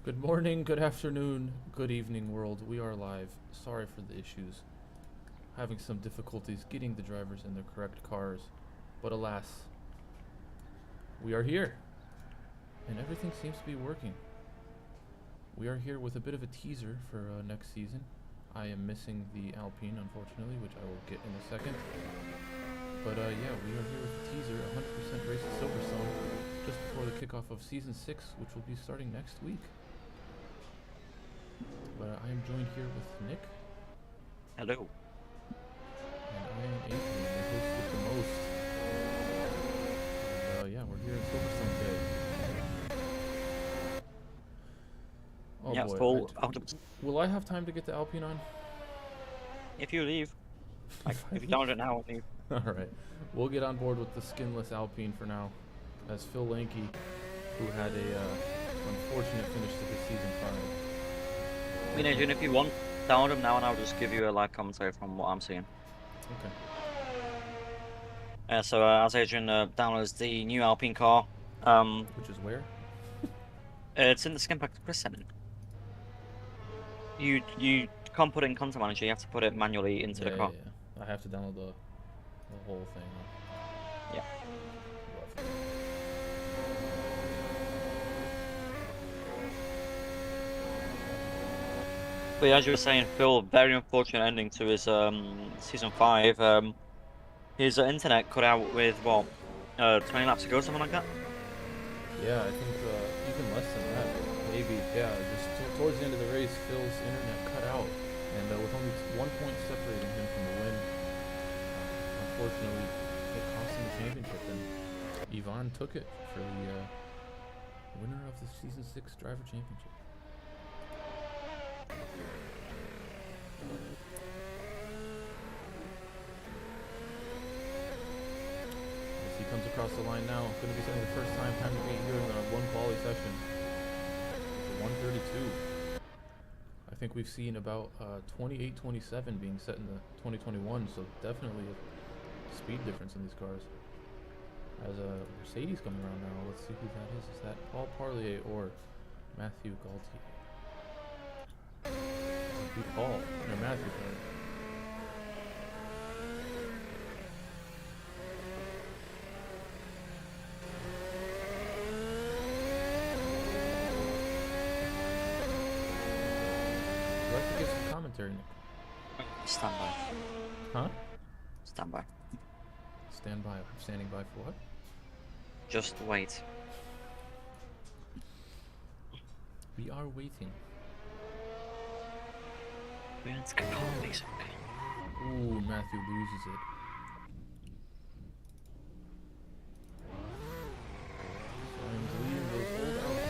Good morning, good afternoon, good evening, world. We are live. Sorry for the issues. Having some difficulties getting the drivers in their correct cars. But alas, we are here. And everything seems to be working. We are here with a bit of a teaser for next season. I am missing the Alpine, unfortunately, which I will get in a second. But yeah, we are here with a teaser, 100% race at Silverstone, just before the kickoff of Season 6, which will be starting next week. But I am joined here with Nick. Hello. And I am Adrian, the host with the most. And yeah, we're here in Silverstone today. Oh Yeah, boy. full. Will I have time to get the Alpine on? If you leave, like, if you don't do it now, leave. Alright. We'll get on board with the skinless Alpine for now. As Phil Lanke, who had a unfortunate finish to his Season 5. I mean, Adrian, if you want, download them now and I'll just give you a live commentary from what I'm seeing. Okay. So as Adrian downloads the new Alpine car, which is where? it's in the skin pack Chris sent in. You can't put it in Content Manager, you have to put it manually into the car. Yeah. I have to download the whole thing. Yeah. But yeah, as you were saying, Phil, very unfortunate ending to his Season 5. His internet cut out with, what, 20 laps ago, something like that? Yeah, I think even less than that. Maybe, yeah. Just towards the end of the race, Phil's internet cut out. And with only 1 point separating him from the win, unfortunately, it cost him the championship. And Ivan took it for the winner of the Season 6 Driver Championship. As he comes across the line now, going to be setting the first time to be here in the one quali session. It's a 132. I think we've seen about 28-27 being set in the 2021, so definitely a speed difference in these cars. As a Mercedes coming around now, let's see who that is. Is that Paul Parlier or Matthew Gaultier? Be Paul. No, Matthew, sorry. I'd like to get some commentary, Nick. Stand by. Huh? Stand by. Stand by. I'm standing by for what? Just wait. We are waiting. It's completely okay. Ooh, Matthew loses it. So I'm deleting those old Alpines.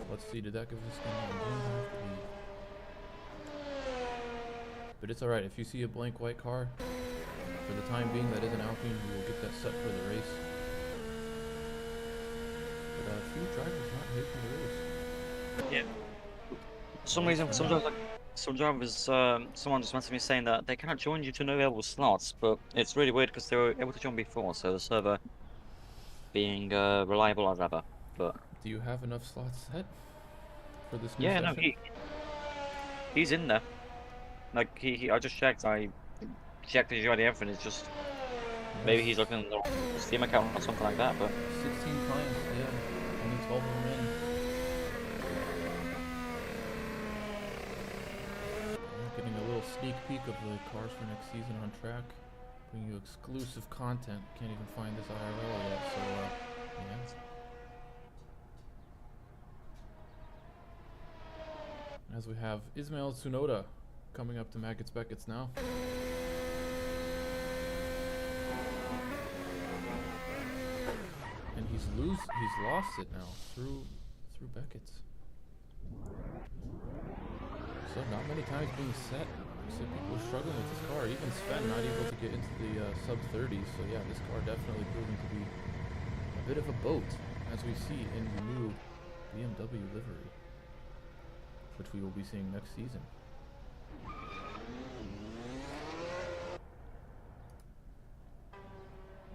Let's see, did that give us But it's alright, if you see a blank white car, for the time being that is an Alpine, we will get that set for the race. But a few drivers not making the race. Yeah. For some reason, some drivers, someone just messaged me saying that they cannot join due to no available slots, but it's really weird because they were able to join before, so the server being reliable as ever. But do you have enough slots set for this new session? No, he's in there. Like I just checked. I checked his already everything. It's just maybe he's looking at the Steam account or something like that. But 16 clients, yeah, only 12 of them in. Getting a little sneak peek of the cars for next season on track, bringing you exclusive content. Can't even find this IRL yet, so yeah. As we have Ismail Tsunoda coming up to Maggots Beckett's now. And he's lost it now through Beckett's. So not many times being set. Looks like people are struggling with this car. Even Sven not able to get into the sub 30s. So yeah, this car definitely proving to be a bit of a boat, as we see in the new BMW livery, which we will be seeing next season.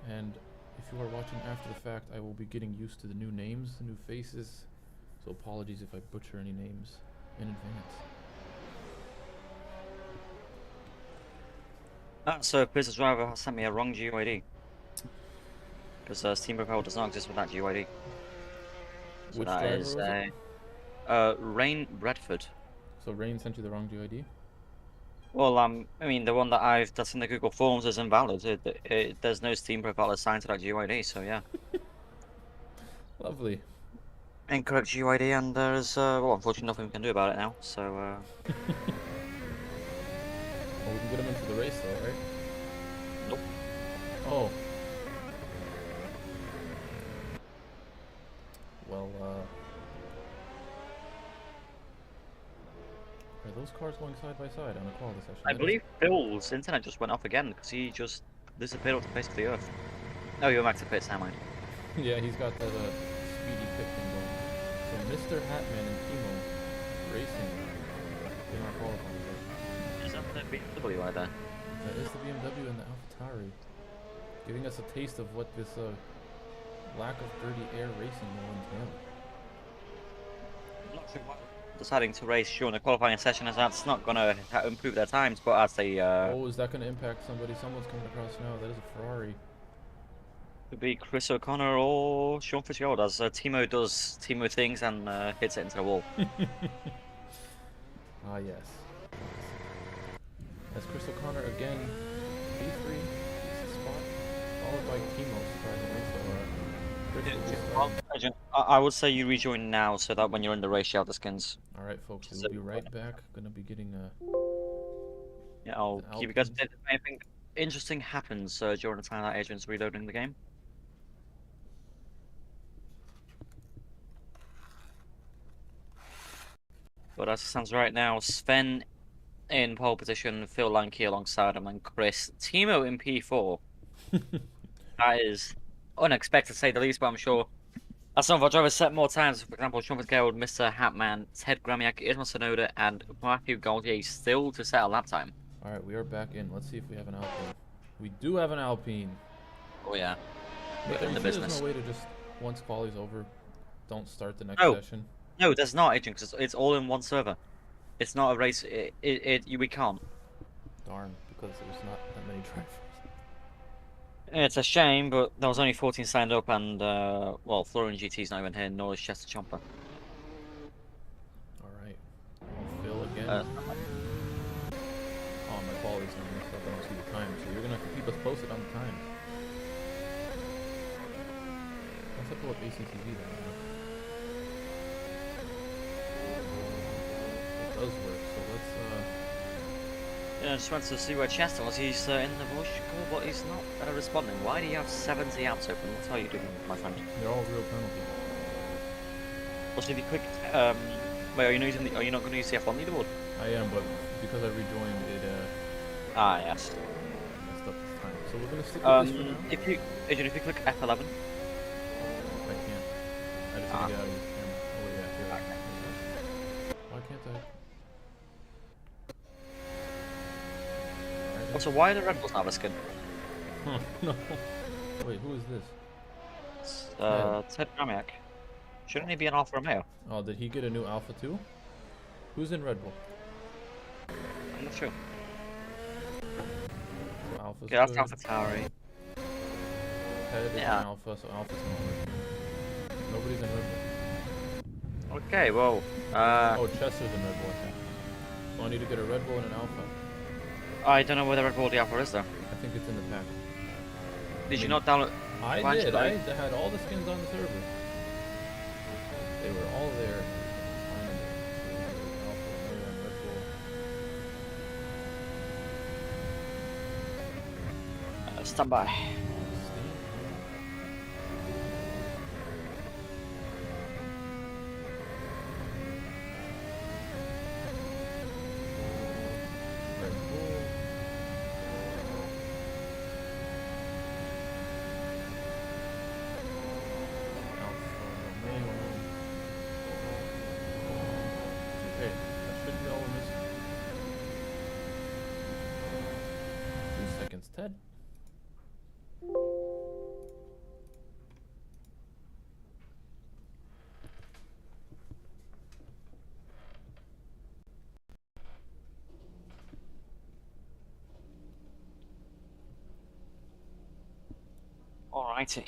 And if you are watching after the fact, I will be getting used to the new names, the new faces. So apologies if I butcher any names in advance. So Pizza's driver has sent me a wrong GUID. Because Steam Propel does not exist with that GUID. So Which that driver is was it? Rain Bradford. So Rain sent you the wrong GID? Well, I mean, the one that's in the Google Forms is invalid. There's no Steam profile assigned to that GUID, so yeah. Lovely. Incorrect GUID, and there's, well, unfortunately nothing we can do about it now, so, Well, we can get him in for the race though, right? Nope. Oh. Well, are those cars going side by side on a quality session? I believe Phil's internet just went off again, because he just disappeared off the face of the earth. Oh, you're back to pits, never mind. Yeah, he's got that speedy pit thing going. So Mr. Hatman and Timo racing in our qualifying session. Is that the BMW right there? That is the BMW and the AlphaTauri, giving us a taste of what this lack of dirty air racing will entail. I'm not sure why deciding to race during the qualifying session, as that's not going to improve their times, but as they... Oh, is that going to impact somebody? Someone's coming across now. That is a Ferrari. Could be Chris O'Connor or Sean Fitzgerald, as Timo does Timo things and hits it into the wall. Ah, yes. As Chris O'Connor again, P3, decent spot, followed by Timo, surprisingly. So, Chris will I would say you rejoin now, so that when you're in the race, you have the skins. Alright, folks, we'll be right back. Gonna be getting Yeah, I'll keep you guys updated if anything interesting happens during the time that Adrian's reloading the game. But as it stands right now, Sven in pole position, Phil Lanky alongside him, and Chris. Timo in P4. That is unexpected to say the least, but I'm sure as some of our drivers set more times. For example, Sean Fitzgerald, Mr. Hatman, Ted Gramiak, Ismail Sonoda, and Matthew Gaultier still to set a lap time. Alright, we are back in. Let's see if we have an Alpine. We do have an Alpine. Oh yeah. But in the business. There's no way to just, once quali's over, don't start the next No. session. No, there's not, Adrian, because it's all in one server. It's not a race. We can't. Darn, because there's not that many drivers. It's a shame, but there was only 14 signed up, and well, Florian GT's not even here, nor is Chester Chomper. Alright. Phil again. Oh, my quality's not messed up. I don't see the time, so you're gonna have to keep us posted on the times. Let's have to pull up ACTV then. It does work, so let's Yeah, I just wanted to see where Chester was. He's in the voice call, but he's not responding. Why do you have 70 apps open? What are you doing, my friend? they're all real penalties. Also, if you click, wait, are you not going to use the F1 leaderboard? I am, but because I rejoined it, Ah, yes. messed up this time. So we're gonna stick with this for now. Adrian, if you click F11. I can't. I just need to get out of this camera. Oh yeah, here. Okay. Why can't I? Also, why are the Red Bulls not have a skin? Huh, no. Wait, who is this? Ted Gramiak. Shouldn't he be an Alfa Romeo? Oh, did he get a new Alpha too? Who's in Red Bull? I'm not sure. So Alpha's Yeah, that's good. AlphaTauri. Ted is Yeah. an Alpha, so Alpha's smaller. Nobody's in Red Bull. Okay, well, Oh, Chester's in Red Bull, I think. So I need to get a Red Bull and an Alpha. I don't know where the Red Bull the Alpha is though. I think it's in the pack. Did you not download? I Why did. should I had all the skins on the server. They were all there. Alpha, Romeo, and Red Bull. Stand by. Red It's Ted. Alrighty.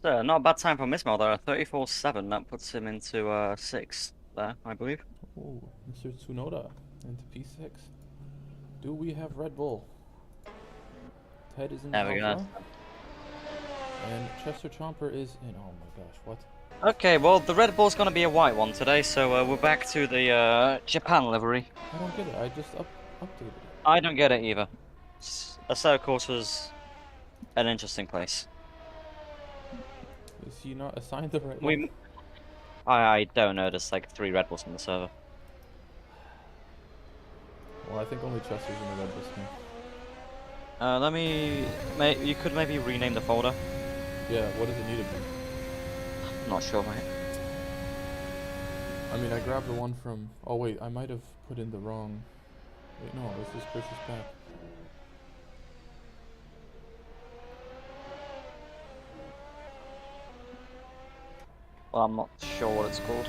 So, not a bad time for Mismel there. 34-7. That puts him into 6th there, I believe. Oh, Mr. Tsunoda into P6. Do we have Red Bull? Ted is in the There we go. Alpha. And Chester Chomper is in. Oh my gosh, what? Okay, well, the Red Bull's gonna be a white one today, so we're back to the Japan livery. I don't get it. I just updated it. I don't get it either. Assetto, of course, was an interesting place. Is he not assigned the right one? I don't know. There's like 3 Red Bulls on the server. Well, I think only Chester's in the Red Bull skin. You could maybe rename the folder. Yeah, what does it need to be? I'm not sure, mate. I mean, I grabbed the one from. Oh wait, I might have put in the wrong. Wait, no, this is Chris's pack. Well, I'm not sure what it's called.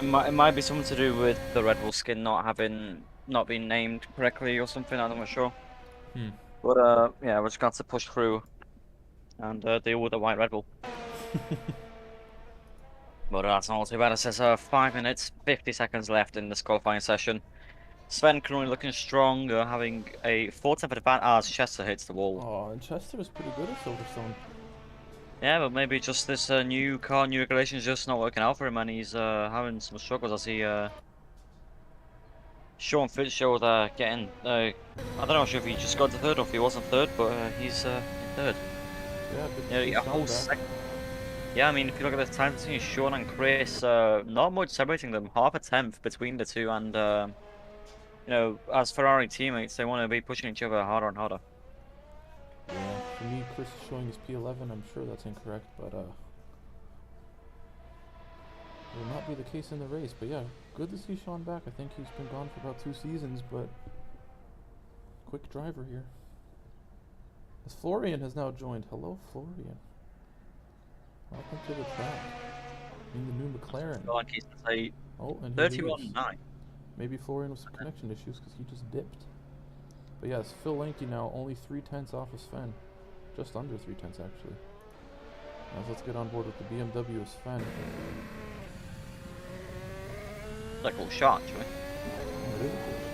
It might be something to do with the Red Bull skin not being named correctly or something. I'm not sure. But yeah, we're just going to push through and deal with the white Red Bull. But that's not too bad. It says 5 minutes, 50 seconds left in this qualifying session. Sven currently looking strong, having a 4th advantage as Chester hits the wall. Oh, and Chester is pretty good at Silverstone. Yeah, but maybe just this new car, new regulations just not working out for him, and he's having some struggles as he Sean Fitzgerald getting I don't know if he just got to 3rd or if he wasn't 3rd, but he's in 3rd. Yeah, a whole second. Yeah, I mean, if you look at the time between Sean and Chris, not much separating them, half a tenth between the two, and you know, as Ferrari teammates, they want to be pushing each other harder and harder. Yeah, for me, Chris is showing his P11. I'm sure that's incorrect, but will not be the case in the race. But yeah, good to see Sean back. I think he's been gone for about 2 seasons, but quick driver here. As Florian has now joined. Hello, Florian. Welcome to the track. In the new McLaren. Like he's say, oh, and 31-9. Maybe Florian with some connection issues because he just dipped. But yes, Phil Lanky now only 3/10 off of Sven. Just under 3/10 actually. Now let's get on board with the BMW of Sven. Like a cool shot, actually. Oh, it is a cool shot.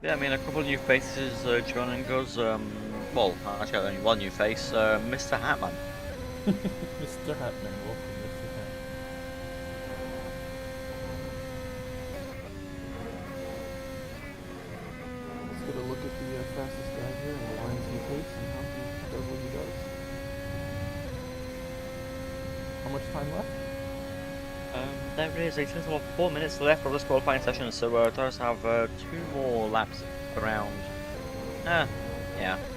Yeah, I mean, a couple of new faces joining us. Well, actually, only one new face, Mr. Hatman. Mr. Hatman, welcome, Mr. Hatman. Let's get a look at the fastest guy here and the lines he takes and how he does what he does. How much time left? There is a total of 4 minutes left of this qualifying session, so it does have 2 more laps around. Yeah,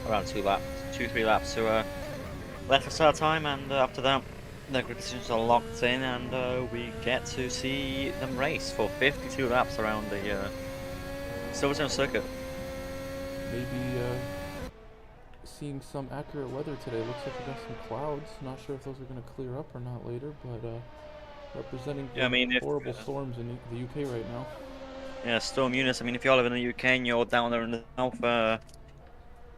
around 2, 3 laps. So left for start time, and after that, the grid positions are locked in, and we get to see them race for 52 laps around the Silverstone circuit. Maybe seeing some accurate weather today. Looks like we got some clouds. Not sure if those are going to clear up or not later, but representing horrible storms in the UK right now. Yeah, Storm Eunice. I mean, if you all live in the UK and you're down there in the south,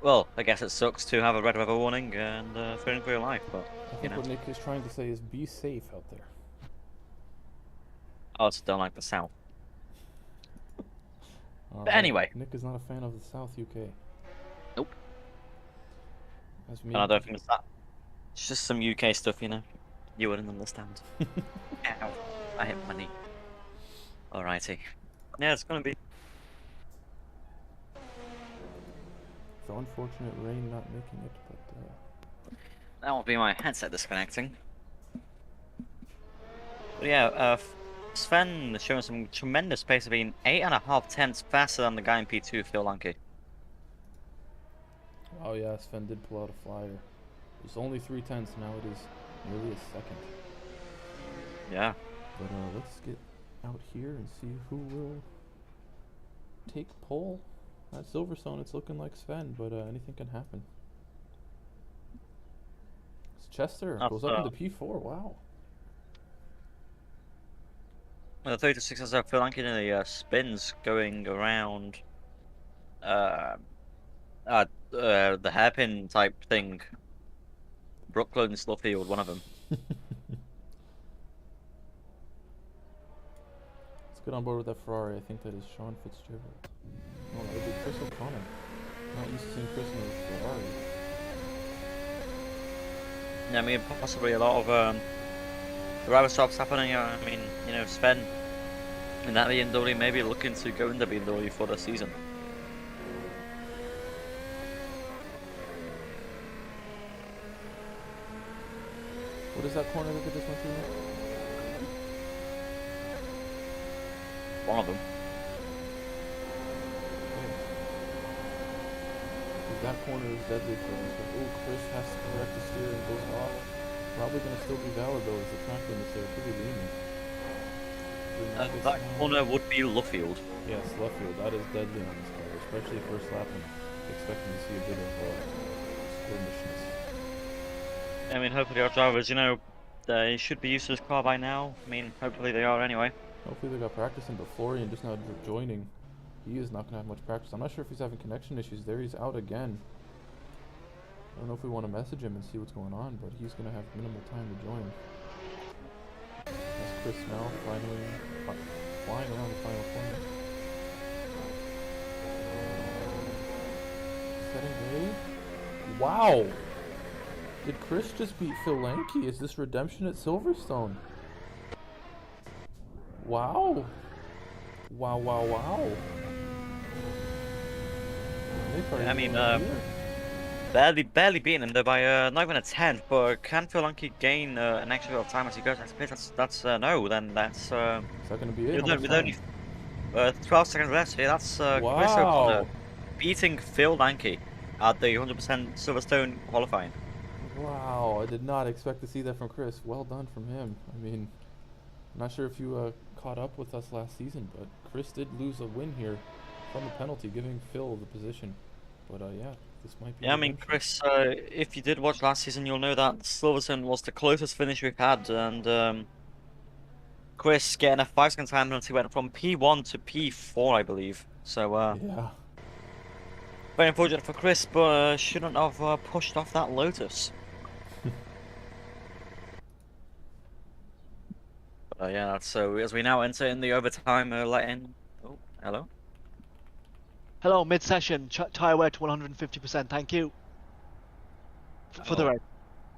well, I guess it sucks to have a red weather warning and fearing for your life, but I think what Nick is trying to say is be safe out there. I also don't like the south. But anyway. Nick is not a fan of the South UK. Nope. As me. I don't think it's that. It's just some UK stuff, you know. You wouldn't understand. Ow. I hit my knee. Alrighty. Yeah, it's gonna be. So unfortunate rain not making it, but that will be my headset disconnecting. But yeah, Sven is showing some tremendous pace of being 8.5 tenths faster than the guy in P2, Phil Lanky. Oh yeah, Sven did pull out a flyer. It was only 3/10, now it is Nearly a second. Yeah. But let's get out here and see who will take pole. At Silverstone, it's looking like Sven, but anything can happen. It's Chester That's, goes up into P4. Wow. the 36 is Phil Ankin in the spins going around the hairpin type thing. Brooklyn, Sluffield, one of them. Let's get on board with that Ferrari. I think that is Sean Fitzgerald. Oh, that would be Chris O'Connor. Not used to seeing Chris in a Ferrari. Yeah, I mean, possibly a lot of driver stops happening. I mean, you know, Sven in that BMW maybe looking to go into BMW for the season. What is that corner that they just went through? One of them. That corner is deadly for him. So, oh, Chris has to correct the steer and goes off. Probably going to still be valid though, as the track limits there pretty lenient. That corner would be Luffield. Yes, Luffield. That is deadly on this car, especially first lap. I'm expecting to see a bit of skirmishness. I mean, hopefully our drivers, you know, they should be used to this car by now. I mean, hopefully they are anyway. Hopefully they got practicing, but Florian just now joining. He is not going to have much practice. I'm not sure if he's having connection issues there. He's out again. I don't know if we want to message him and see what's going on, but he's going to have minimal time to join. That's Chris now finally flying around the final corner. Setting A. Wow! Did Chris just beat Phil Lanke? Is this redemption at Silverstone? Wow! Wow, wow, wow. I mean, barely beating him though by not even a tenth. But can Phil Lanke gain an extra bit of time as he goes? That's no. Then that's. Is that going to be it? With only 12 seconds left. Yeah, that's Chris O'Connor beating Phil Lanke at the 100% Silverstone qualifying. Wow, I did not expect to see that from Chris. Well done from him. I mean, I'm not sure if you caught up with us last season, but Chris did lose a win here from a penalty, giving Phil the position. But yeah, this might be. Yeah, I mean, Chris, if you did watch last season, you'll know that Silverstone was the closest finish we've had, and Chris getting a 5-second time penalty went from P1 to P4, I believe. So yeah. Very unfortunate for Chris, but shouldn't have pushed off that Lotus. Yeah, so as we now enter in the overtime, letting. Oh, hello. Hello, mid-session. Tire wear to 150%. Thank you. For the ride.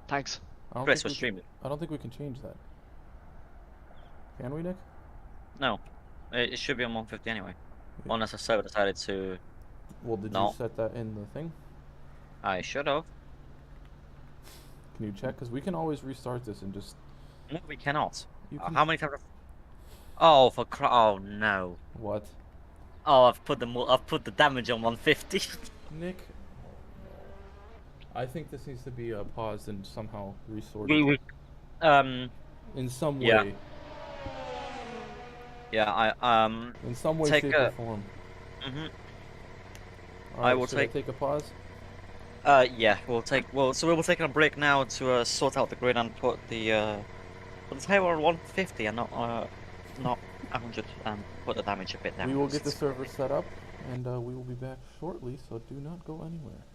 Thanks. Chris was streaming. I don't think we can change that. Can we, Nick? No, it should be on 150 anyway. Yeah. Unless the server decided to. Well, did you set that in the thing? I should have. Can you check? Because we can always restart this and just. No, we cannot. How many times? Oh, oh no. What? Oh, I've put the damage on 150. Nick, I think this needs to be paused and somehow resorted. In some way. Yeah, in some way, shape, or form. Mhm. Right, I will take a pause. Yeah, we'll take a break now to sort out the grid and put the tire on 150 and not 100 and put the damage a bit down. We will get the server set up, and we will be back shortly. So do not go anywhere.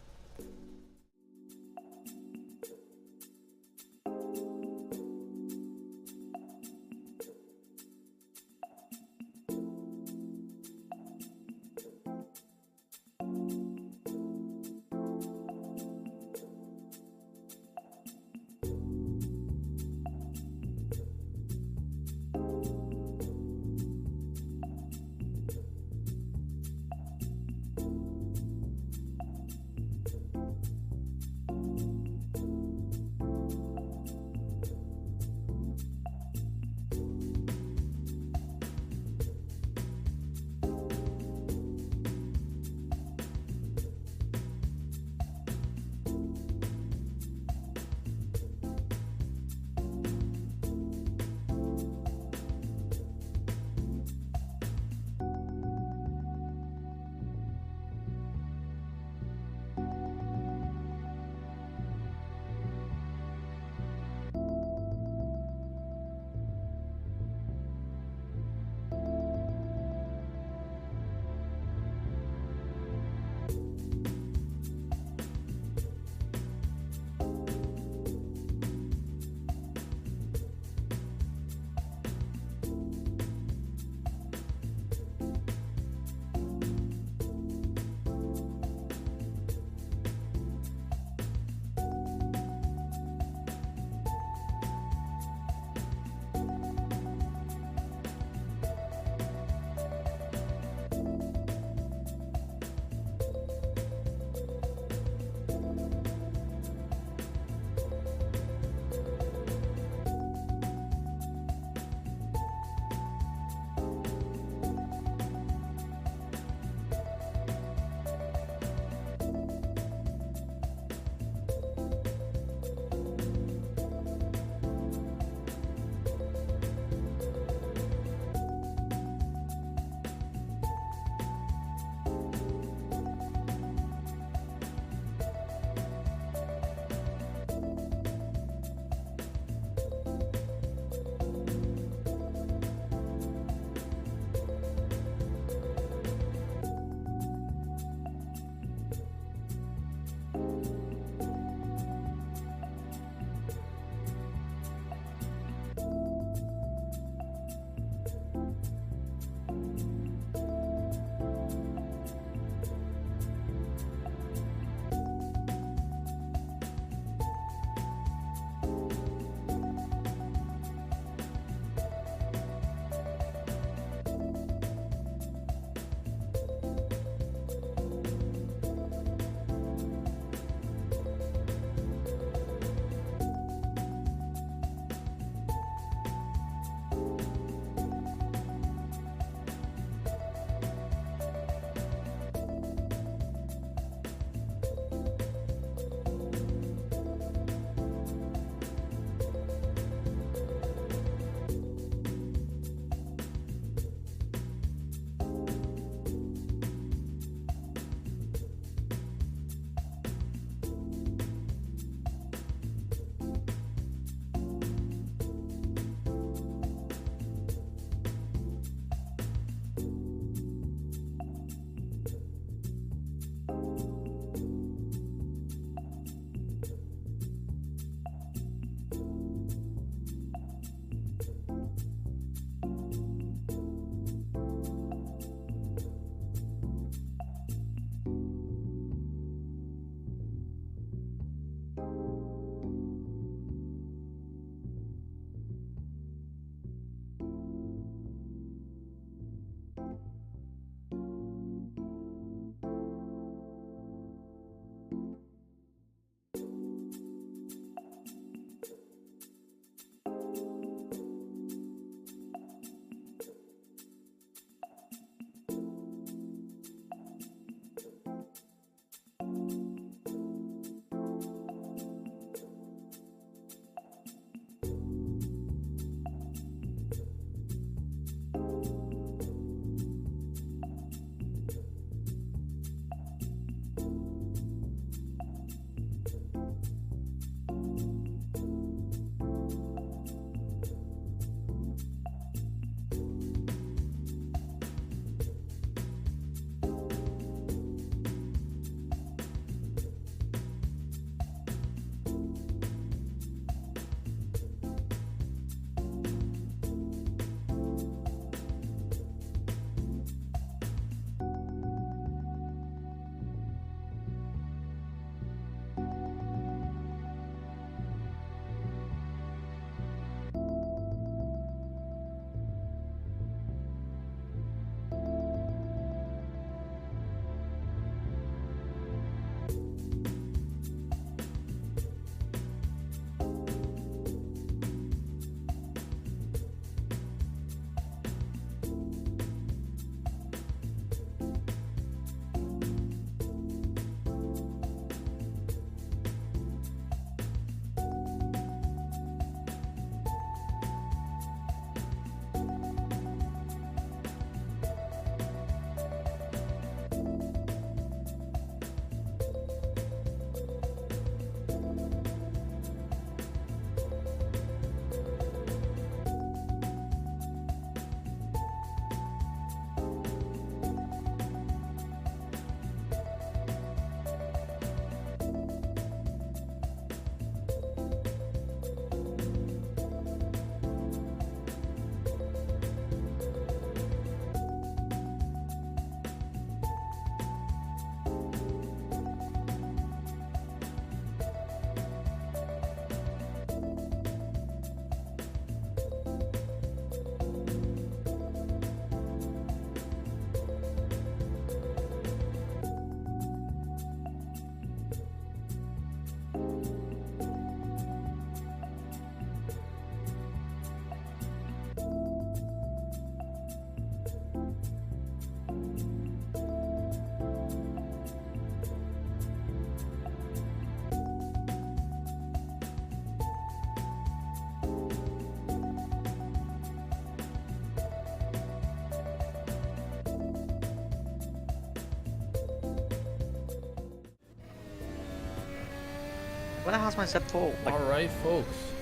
Where the hell's my Z4? Like, All right, folks.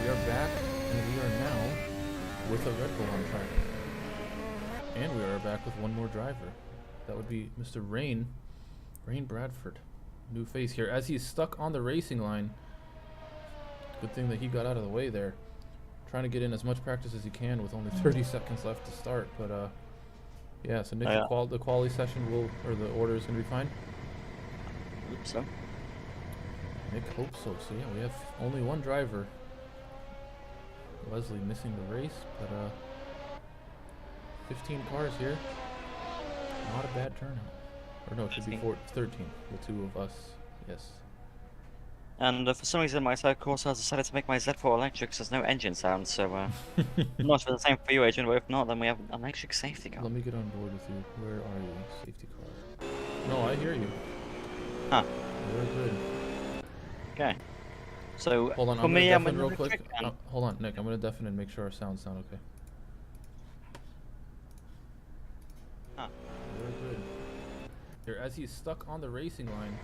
We are back, and we are now with a Red Bull on track. And we are back with one more driver. That would be Mr. Rain Bradford. New face here. As he's stuck on the racing line. Good thing that he got out of the way there. Trying to get in as much practice as he can with only 30 seconds left to start. But, yeah, so Nick, the quali session or the order is going to be fine? I hope so. Nick hopes so. So, yeah, we have only one driver. Leslie missing the race, but 15 cars here. Not a bad turnout. Or no, it should be 13. The two of us. Yes. And for some reason, my side course has decided to make my Z4 electric, so there's no engine sound. So I'm not sure the same for you, Adrian. But if not, then we have an electric safety car. Let me get on board with you. Where are you? Safety car. No, I hear you. Huh. We're good. Okay. So hold on, for I'm me, gonna I'm deafen in real quick. and... Hold on, Nick. I'm gonna deafen and make sure our sounds sound okay. Huh. We're good. Here, as he's stuck on the racing line.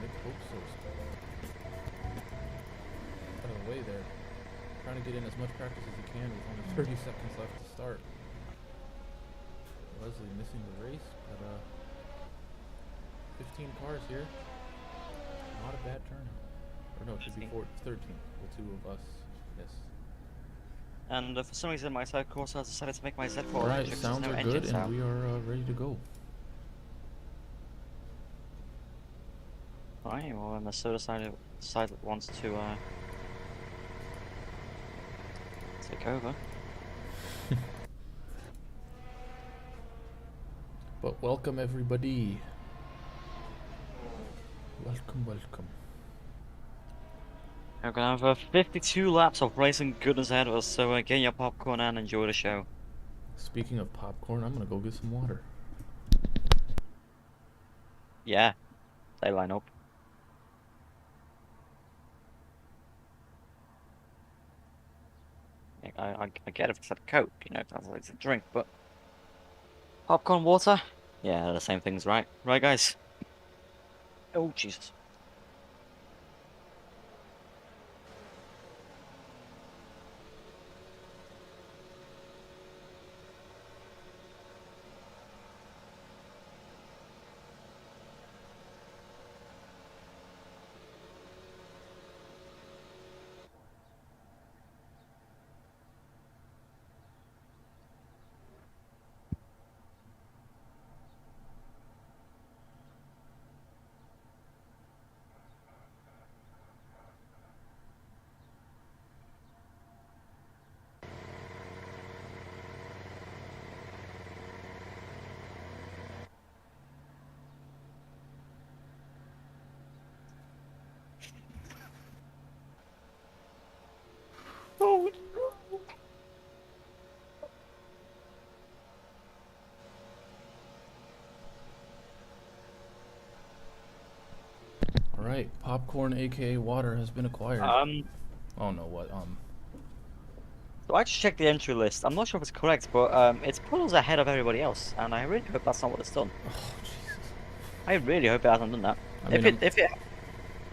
Nick hopes so. Out of the way there. Trying to get in as much practice as he can with only 30 seconds left to start. Leslie missing the race, but 15 cars here. Not a bad turnout. Or no, it should be 13. The two of us. Yes. And for some reason, my side course has decided to make my Z4 Alright, electric, so sounds there's no are engine good, sound. and we are ready to go. Alright, well, and the soda side wants to take over. But welcome everybody. Welcome, welcome. We're gonna have 52 laps of racing goodness ahead of us, so get your popcorn and enjoy the show. Speaking of popcorn, I'm gonna go get some water. Yeah, they line up. I get if it's a Coke, you know, if that's like a drink, but popcorn, water, yeah, the same things, right? Right, guys? Oh, Jesus. Oh, no. Alright, popcorn aka water has been acquired. Oh no, what? So I just checked the entry list. I'm not sure if it's correct, but it's put us ahead of everybody else, and I really hope that's not what it's done. Oh Jesus. I really hope it hasn't done that. I mean,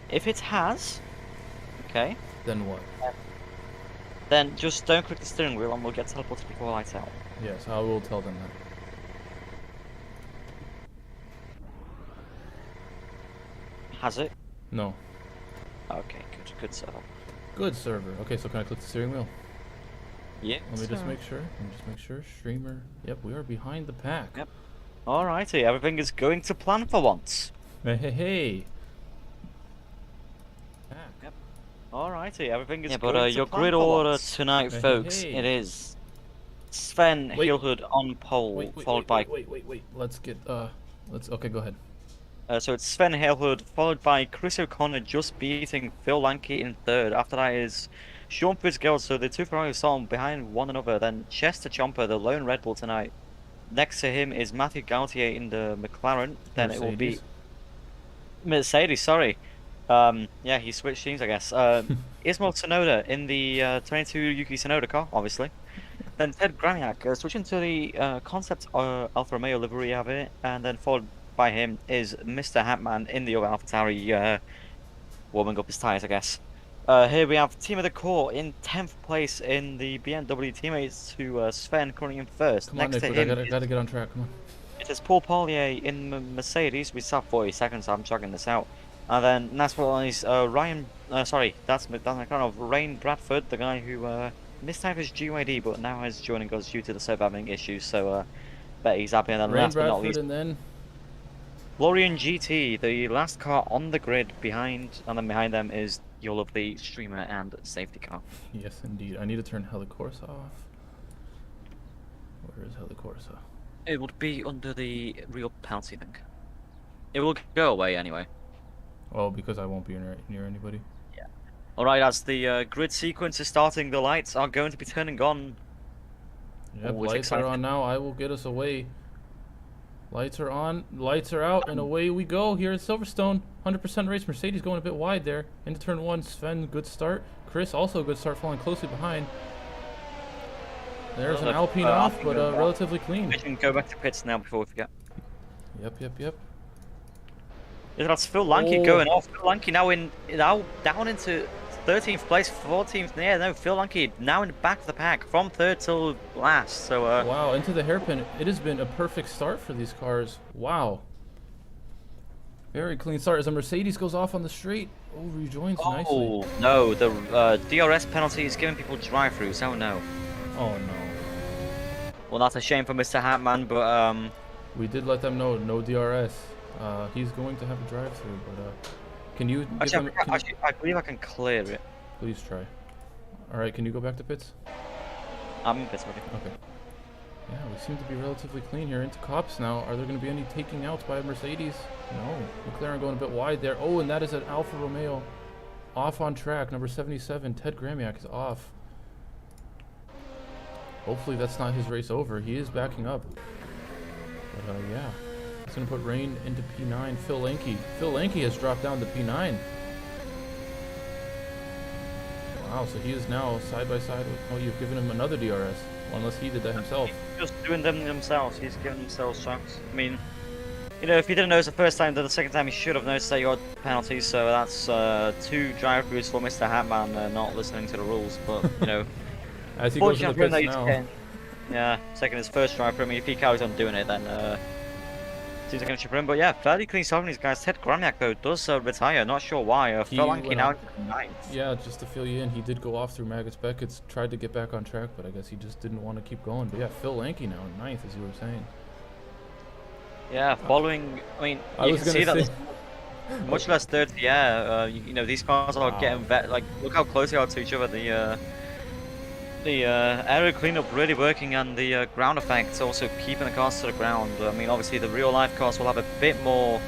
If it has, okay, then what? then just don't click the steering wheel and we'll get teleported before lights out. Yes, I will tell them that. Has it? No. Okay, good setup. Good server. Okay, so can I click the steering wheel? Yeah. Let me just make sure. Streamer. Yep, we are behind the pack. Yep. Alrighty, everything is going to plan for once. Hey, hey, hey. Yep. Alrighty, everything is Yeah, going but to your plan grid for order once. tonight, Hey, folks, hey. it is Sven Wait. Heelhood on pole, followed by... Wait. Let's get, okay, go ahead. So it's Sven Heelhood, followed by Chris O'Connor just beating Phil Lankey in third. After that is Sean Fitzgerald, so the two Ferraris saw behind one another. Then Chester Chomper, the lone Red Bull tonight. Next to him is Matthew Gaultier in the McLaren. Then it will be Mercedes, sorry. Yeah, he switched teams, I guess. Ismail Tsunoda in the 22 Yuki Tsunoda car, obviously. Then Ted Graniak switching to the concept Alfa Romeo livery of it, and then followed by him is Mr. Hatman in the other AlphaTauri warming up his tyres, I guess. Here we have Team of the Court in 10th place in the BMW teammates to Sven currently in first. Come on, Next to Nick. him Gotta get on track. Come on. it is Paul Pollier in Mercedes. We start 40 seconds. I'm chugging this out. And then next one is Ryan. Sorry, that's kind of Rain Bradford, the guy who mistyped his GYD, but now is joining us due to the server having issues. So bet he's happy. And then Rain last but not Bradford, least, and then Florian GT, the last car on the grid behind, and then behind them is your lovely streamer and safety car. yes, indeed. I need to turn Helicourse off. Where is Helicourse? It would be under the real penalty thing. It will go away anyway. Oh, because I won't be near anybody. Alright, as the grid sequence is starting, the lights are going to be turning on. Yep, Always lights exciting. are on now. I will get us away. Lights are on, lights are out, and away we go here at Silverstone. 100% race. Mercedes going a bit wide there. Into turn one, Sven, good start. Chris, also a good start, falling closely behind. There's an Alpine off, but relatively clean. We can go back to pits now before we forget. Yep. Yeah, that's Phil Lanky Oh. going off. Phil Lanky now down into 13th place, 14th. Yeah, no, Phil Lanky now in the back of the pack from third till last. So Wow, into the hairpin. It has been a perfect start for these cars. Wow. Very clean start as a Mercedes goes off on the straight. Oh, rejoins nicely. oh no, the DRS penalty is giving people drive-throughs. Oh no. Oh no. Well, that's a shame for Mr. Hatman, but We did let them know, no DRS. He's going to have a drive-through, but can you give actually, him, I believe I can clear it. please try. All right, can you go back to pits? I'm in pits already. Okay. Yeah, we seem to be relatively clean here. Into cops now. Are there going to be any taking outs by Mercedes? No. McLaren going a bit wide there. Oh, and that is an Alfa Romeo off on track. Number 77, Ted Gramiak is off. Hopefully that's not his race over. He is backing up. But yeah. He's going to put Rain into P9. Phil Lanky. Phil Lanky has dropped down to P9. Wow, so he is now side by side with... Oh, you've given him another DRS. Well, unless he did that himself. He's just doing them themselves. He's giving themselves shots. I mean, you know, if he didn't notice the first time, then the second time he should have noticed that you got penalties. So that's 2 drive-throughs for Mr. Hatman not listening to the rules. But you know, As he goes to the fortunately, pits now. yeah, second his first drive-through. I mean, if he carries on doing it, then seems like an issue for him. But yeah, fairly clean start from these guys. Ted Gramiak though does retire. Not sure why. Phil Lanky went now up. ninth. Yeah, just to fill you in, he did go off through Maggotts Beckett's, tried to get back on track, but I guess he just didn't want to keep going. But yeah, Phil Lanky now in 9th, as you were saying. Yeah, following. I mean, I you was can see gonna that. say, Much less dirty, yeah. You know, these cars are Wow. getting better. Like, look how close they are to each other. The aero cleanup really working, and the ground effects also keeping the cars to the ground. I mean, obviously the real life cars will have a bit more,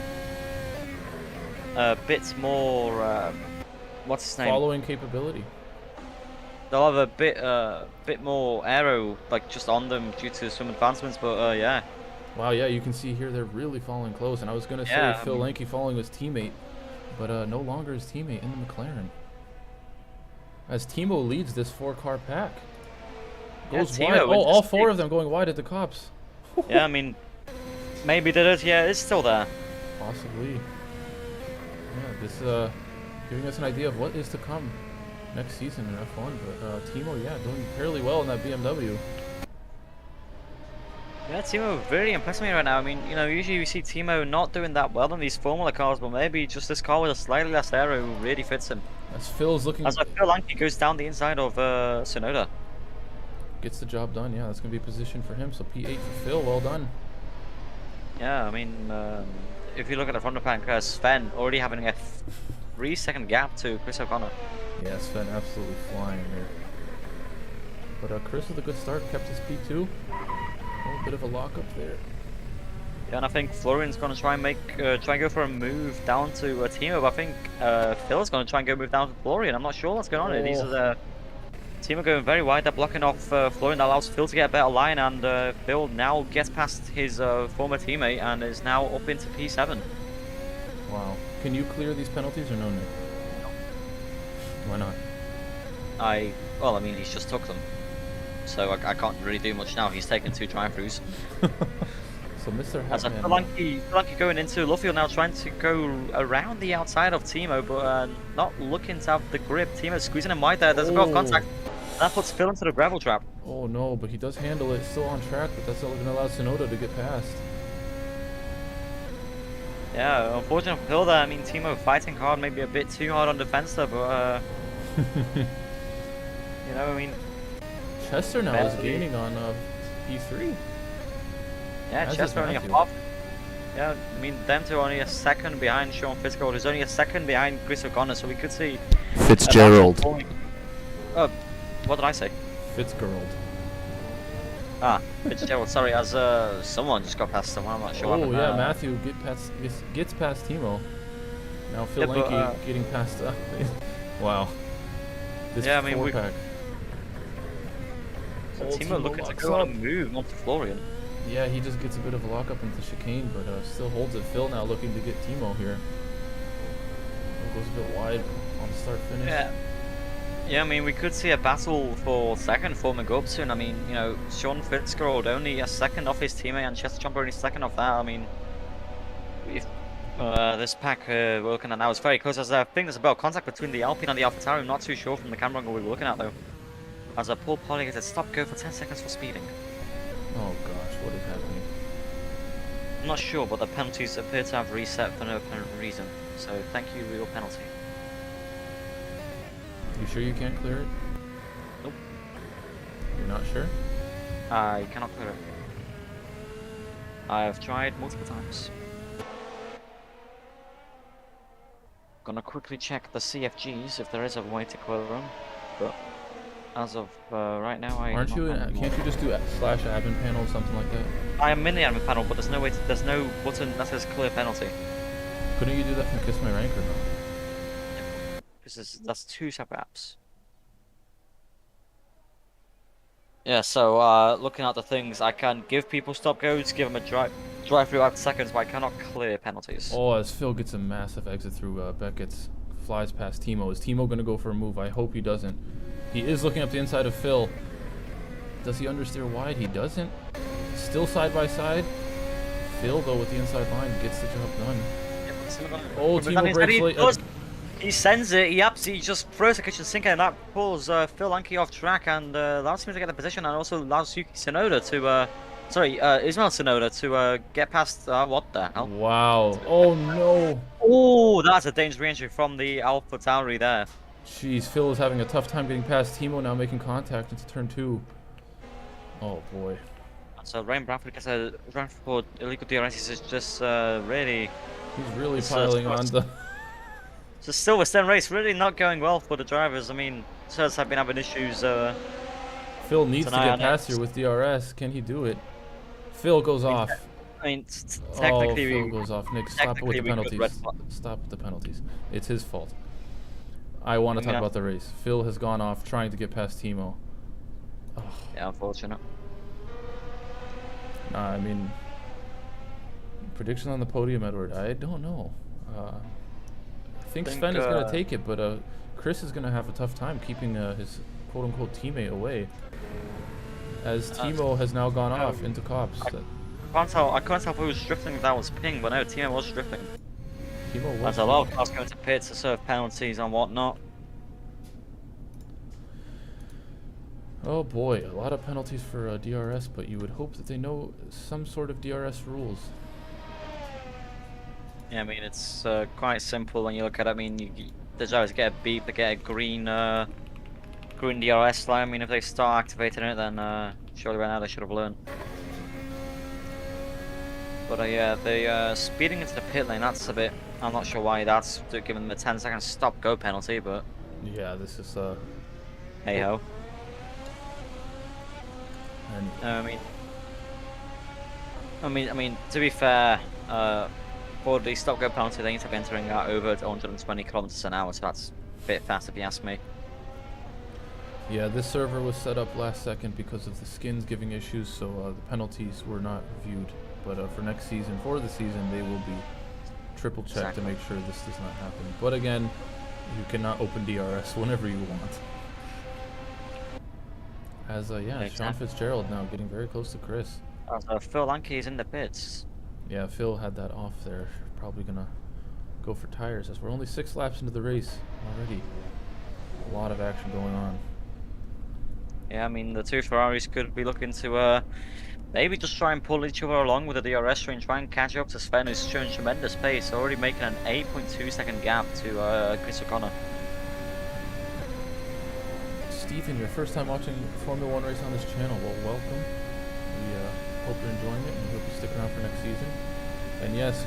what's his name? following capability. They'll have a bit more aero, like just on them due to some advancements. But yeah. Wow, yeah, you can see here they're really falling close. And I was gonna say Yeah, Phil Lanky following his teammate, but no longer his teammate in the McLaren. As Timo leads this 4-car pack. Yeah, Goes Timo, wide. Oh, it's all just 4 of them going wide at the cops. Yeah, I mean, maybe the dirty air is still there. Possibly. Yeah, this giving us an idea of what is to come next season in F1. But Timo, yeah, doing fairly well in that BMW. Yeah, Timo very impressing me right now. I mean, you know, usually we see Timo not doing that well in these Formula cars, but maybe just this car with a slightly less aero really fits him. As Phil's looking, As Phil Lanky goes down the inside of Sonoda. gets the job done. Yeah, that's gonna be a position for him. So P8 for Phil. Well done. Yeah, I mean, if you look at the front of the pack, Sven already having a 3-second gap to Chris O'Connor. Yeah, Sven absolutely flying here. But Chris with a good start, kept his P2. A bit of a lockup there. Yeah, and I think Florian's going to try and go for a move down to Timo, but I think Phil's going to try and go move down to Florian. I'm not sure what's going on here. These are the Timo going very wide. They're blocking off Florian. That allows Phil to get a better line, and Phil now gets past his former teammate and is now up into P7. Wow. Can you clear these penalties or no, Nick? Why not? Well, I mean, he's just took them. So I can't really do much now. He's taken 2 drive-throughs. So Mr. As a Hatman. Solanke going into Luffield now, trying to go around the outside of Timo, but not looking to have the grip. Timo squeezing him wide there. There's a bit of contact. That puts Phil into the gravel trap. Oh no, but he does handle it. Still on track, but that's not going to allow Tsunoda to get past. Yeah, unfortunate for Phil there. I mean, Timo fighting hard, maybe a bit too hard on defense there, but you know, I mean, Chester now is gaining on P3. yeah, As is Chester only a Matthew. half. Yeah, I mean, them two are only a second behind Sean Fitzgerald, who's only a second behind Chris O'Connor, so we could see Fitzgerald. What did I say? Fitzgerald. Ah, Fitzgerald. Sorry, as someone just got past someone. I'm not sure. Oh yeah, Matthew gets past Timo. Now Phil Yeah, but, Lanke getting past. Wow. This Yeah, I mean, we- four-pack. So Old Timo looking to locks go on up. a move onto Florian. Yeah, he just gets a bit of a lockup into chicane, but still holds it. Phil now looking to get Timo here. Goes a bit wide on the start finish. Yeah. Yeah, I mean, we could see a battle for second forming up soon. I mean, you know, Sean Fitzgerald only a second off his teammate, and Chester Jumper only second off that. I mean, if this pack we're looking at now is very close. As I think there's a bit of contact between the Alpine and the AlphaTauri. I'm not too sure from the camera angle we were looking at though. As a Paul Polly gets a stop go for 10 seconds for speeding. Oh gosh, what is happening? I'm not sure, but the penalties appear to have reset for no apparent reason. So thank you, real penalty. You sure you can't clear it? Nope. You're not sure? I cannot clear it. I have tried multiple times. Gonna quickly check the CFGs if there is a way to clear them, but as of right now, Aren't you? Can't you just do /admin panel or something like that? I am in the admin panel, but there's no way. There's no button that says clear penalty. Couldn't you do that from Kiss My Rank or no? Because that's two separate apps. Yeah, so looking at the things, I can give people stop goes, give them a drive through after seconds, but I cannot clear penalties. Oh, as Phil gets a massive exit through Beckett's, flies past Timo. Is Timo gonna go for a move? I hope he doesn't. He is looking up the inside of Phil. Does he understeer wide? He doesn't. Still side by side. Phil though with the inside line gets the job done. Oh, Timo breaks late. He sends it, he absolutely just throws the kitchen sink, and that pulls Phil Lanke off track and allows him to get the position, and also allows Yuki Tsunoda to, Ismail Tsunoda to get past, what the hell? Wow. Oh no. Oh, that's a dangerous re-entry from the AlphaTauri there. Jeez, Phil is having a tough time getting past Timo now, making contact into turn 2. Oh boy. So Ryan Bradford gets a run for illegal DRS, is just really... He's really piling on the... So still a STEM race, really not going well for the drivers. I mean, Sirs have been having issues. Phil needs to tonight get on past here with DRS. Can he do it? Phil goes off. I mean, technically, Phil goes off. Nick, stop it with the technically we could penalties. red Stop with the penalties. It's his fault. I want to talk about the race. Phil has gone off trying to get past Timo. Oh. Yeah, unfortunate. I mean, predictions on the podium, Edward. I don't know. I think Sven is going to take it, but Chris is going to have a tough time keeping his quote-unquote teammate away. As Timo has now gone off into cops. I can't tell who was drifting if that was Ping, but no, Timo was drifting. Timo was. There's a lot of cars going to pits to serve penalties and whatnot. Oh boy, a lot of penalties for DRS, but you would hope that they know some sort of DRS rules. Yeah, I mean, it's quite simple when you look at it. I mean, the drivers get a beep, they get a green DRS line. I mean, if they start activating it, then surely by now they should have learned. But yeah, they speeding into the pit lane, that's a bit... I'm not sure why that's giving them a 10-second stop-go penalty, but... Yeah, this is... hey-ho. And I mean, to be fair, for the stop-go penalty, they need to be entering that over 120 kilometers an hour, so that's a bit fast if you ask me. yeah, this server was set up last second because of the skins giving issues, so the penalties were not viewed. But for next season, for the season, they will be triple checked to make sure this does not happen. But again, you cannot open DRS whenever you want. As yeah, Sean Fitzgerald now getting very close to Chris. Phil Lanke is in the pits. Yeah, Phil had that off there. Probably gonna go for tires as we're only 6 laps into the race already. A lot of action going on. Yeah, I mean, the two Ferraris could be looking to maybe just try and pull each other along with the DRS and try and catch up to Sven, who's showing tremendous pace, already making an 8.2-second gap to Chris O'Connor. Stephen, your first time watching Formula One race on this channel. Well, welcome. We hope you're enjoying it and we hope you stick around for next season. And yes,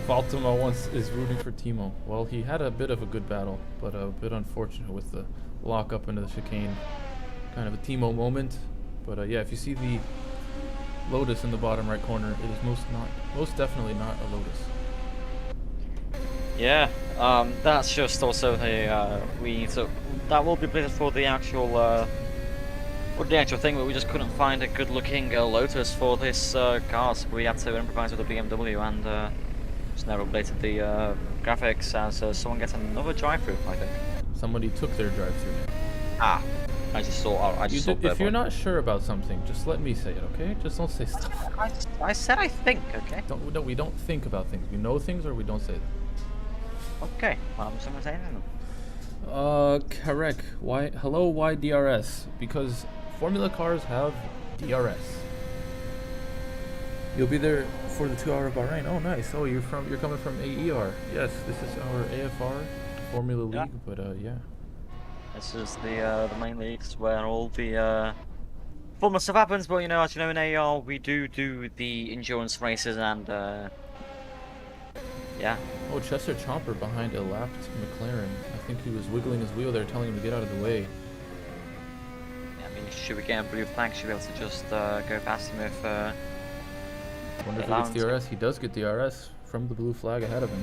Baltimore once is rooting for Timo. Well, he had a bit of a good battle, but a bit unfortunate with the lock up into the chicane. Kind of a Timo moment. But yeah, if you see the Lotus in the bottom right corner, it is most definitely not a Lotus. Yeah, that's just also that will be bid for the actual thing, but we just couldn't find a good-looking Lotus for this car, so we had to improvise with a BMW and just now updated the graphics as someone gets another drive-through, I think. Somebody took their drive-through. Ah, I just saw. If you're not sure about something, just let me say it, okay? Just don't say stuff. I said I think, okay? No, we don't think about things. We know things or we don't say them. Okay, well, I'm just gonna say anything. Correct. Why DRS? Because Formula cars have DRS. You'll be there for the 2 hour of Bahrain. Oh, nice. Oh, you're coming from AER. Yes, this is our AFR Formula League, but yeah. This is the main leagues where all the Formula stuff happens, but as you know, in AER we do the endurance races and yeah. Oh, Chester Chomper behind a lapped McLaren. I think he was wiggling his wheel there, telling him to get out of the way. Yeah, I mean, should we get a blue flag, should we be able to just go past him if Wonder if he gets DRS. He does get DRS from the blue flag ahead of him.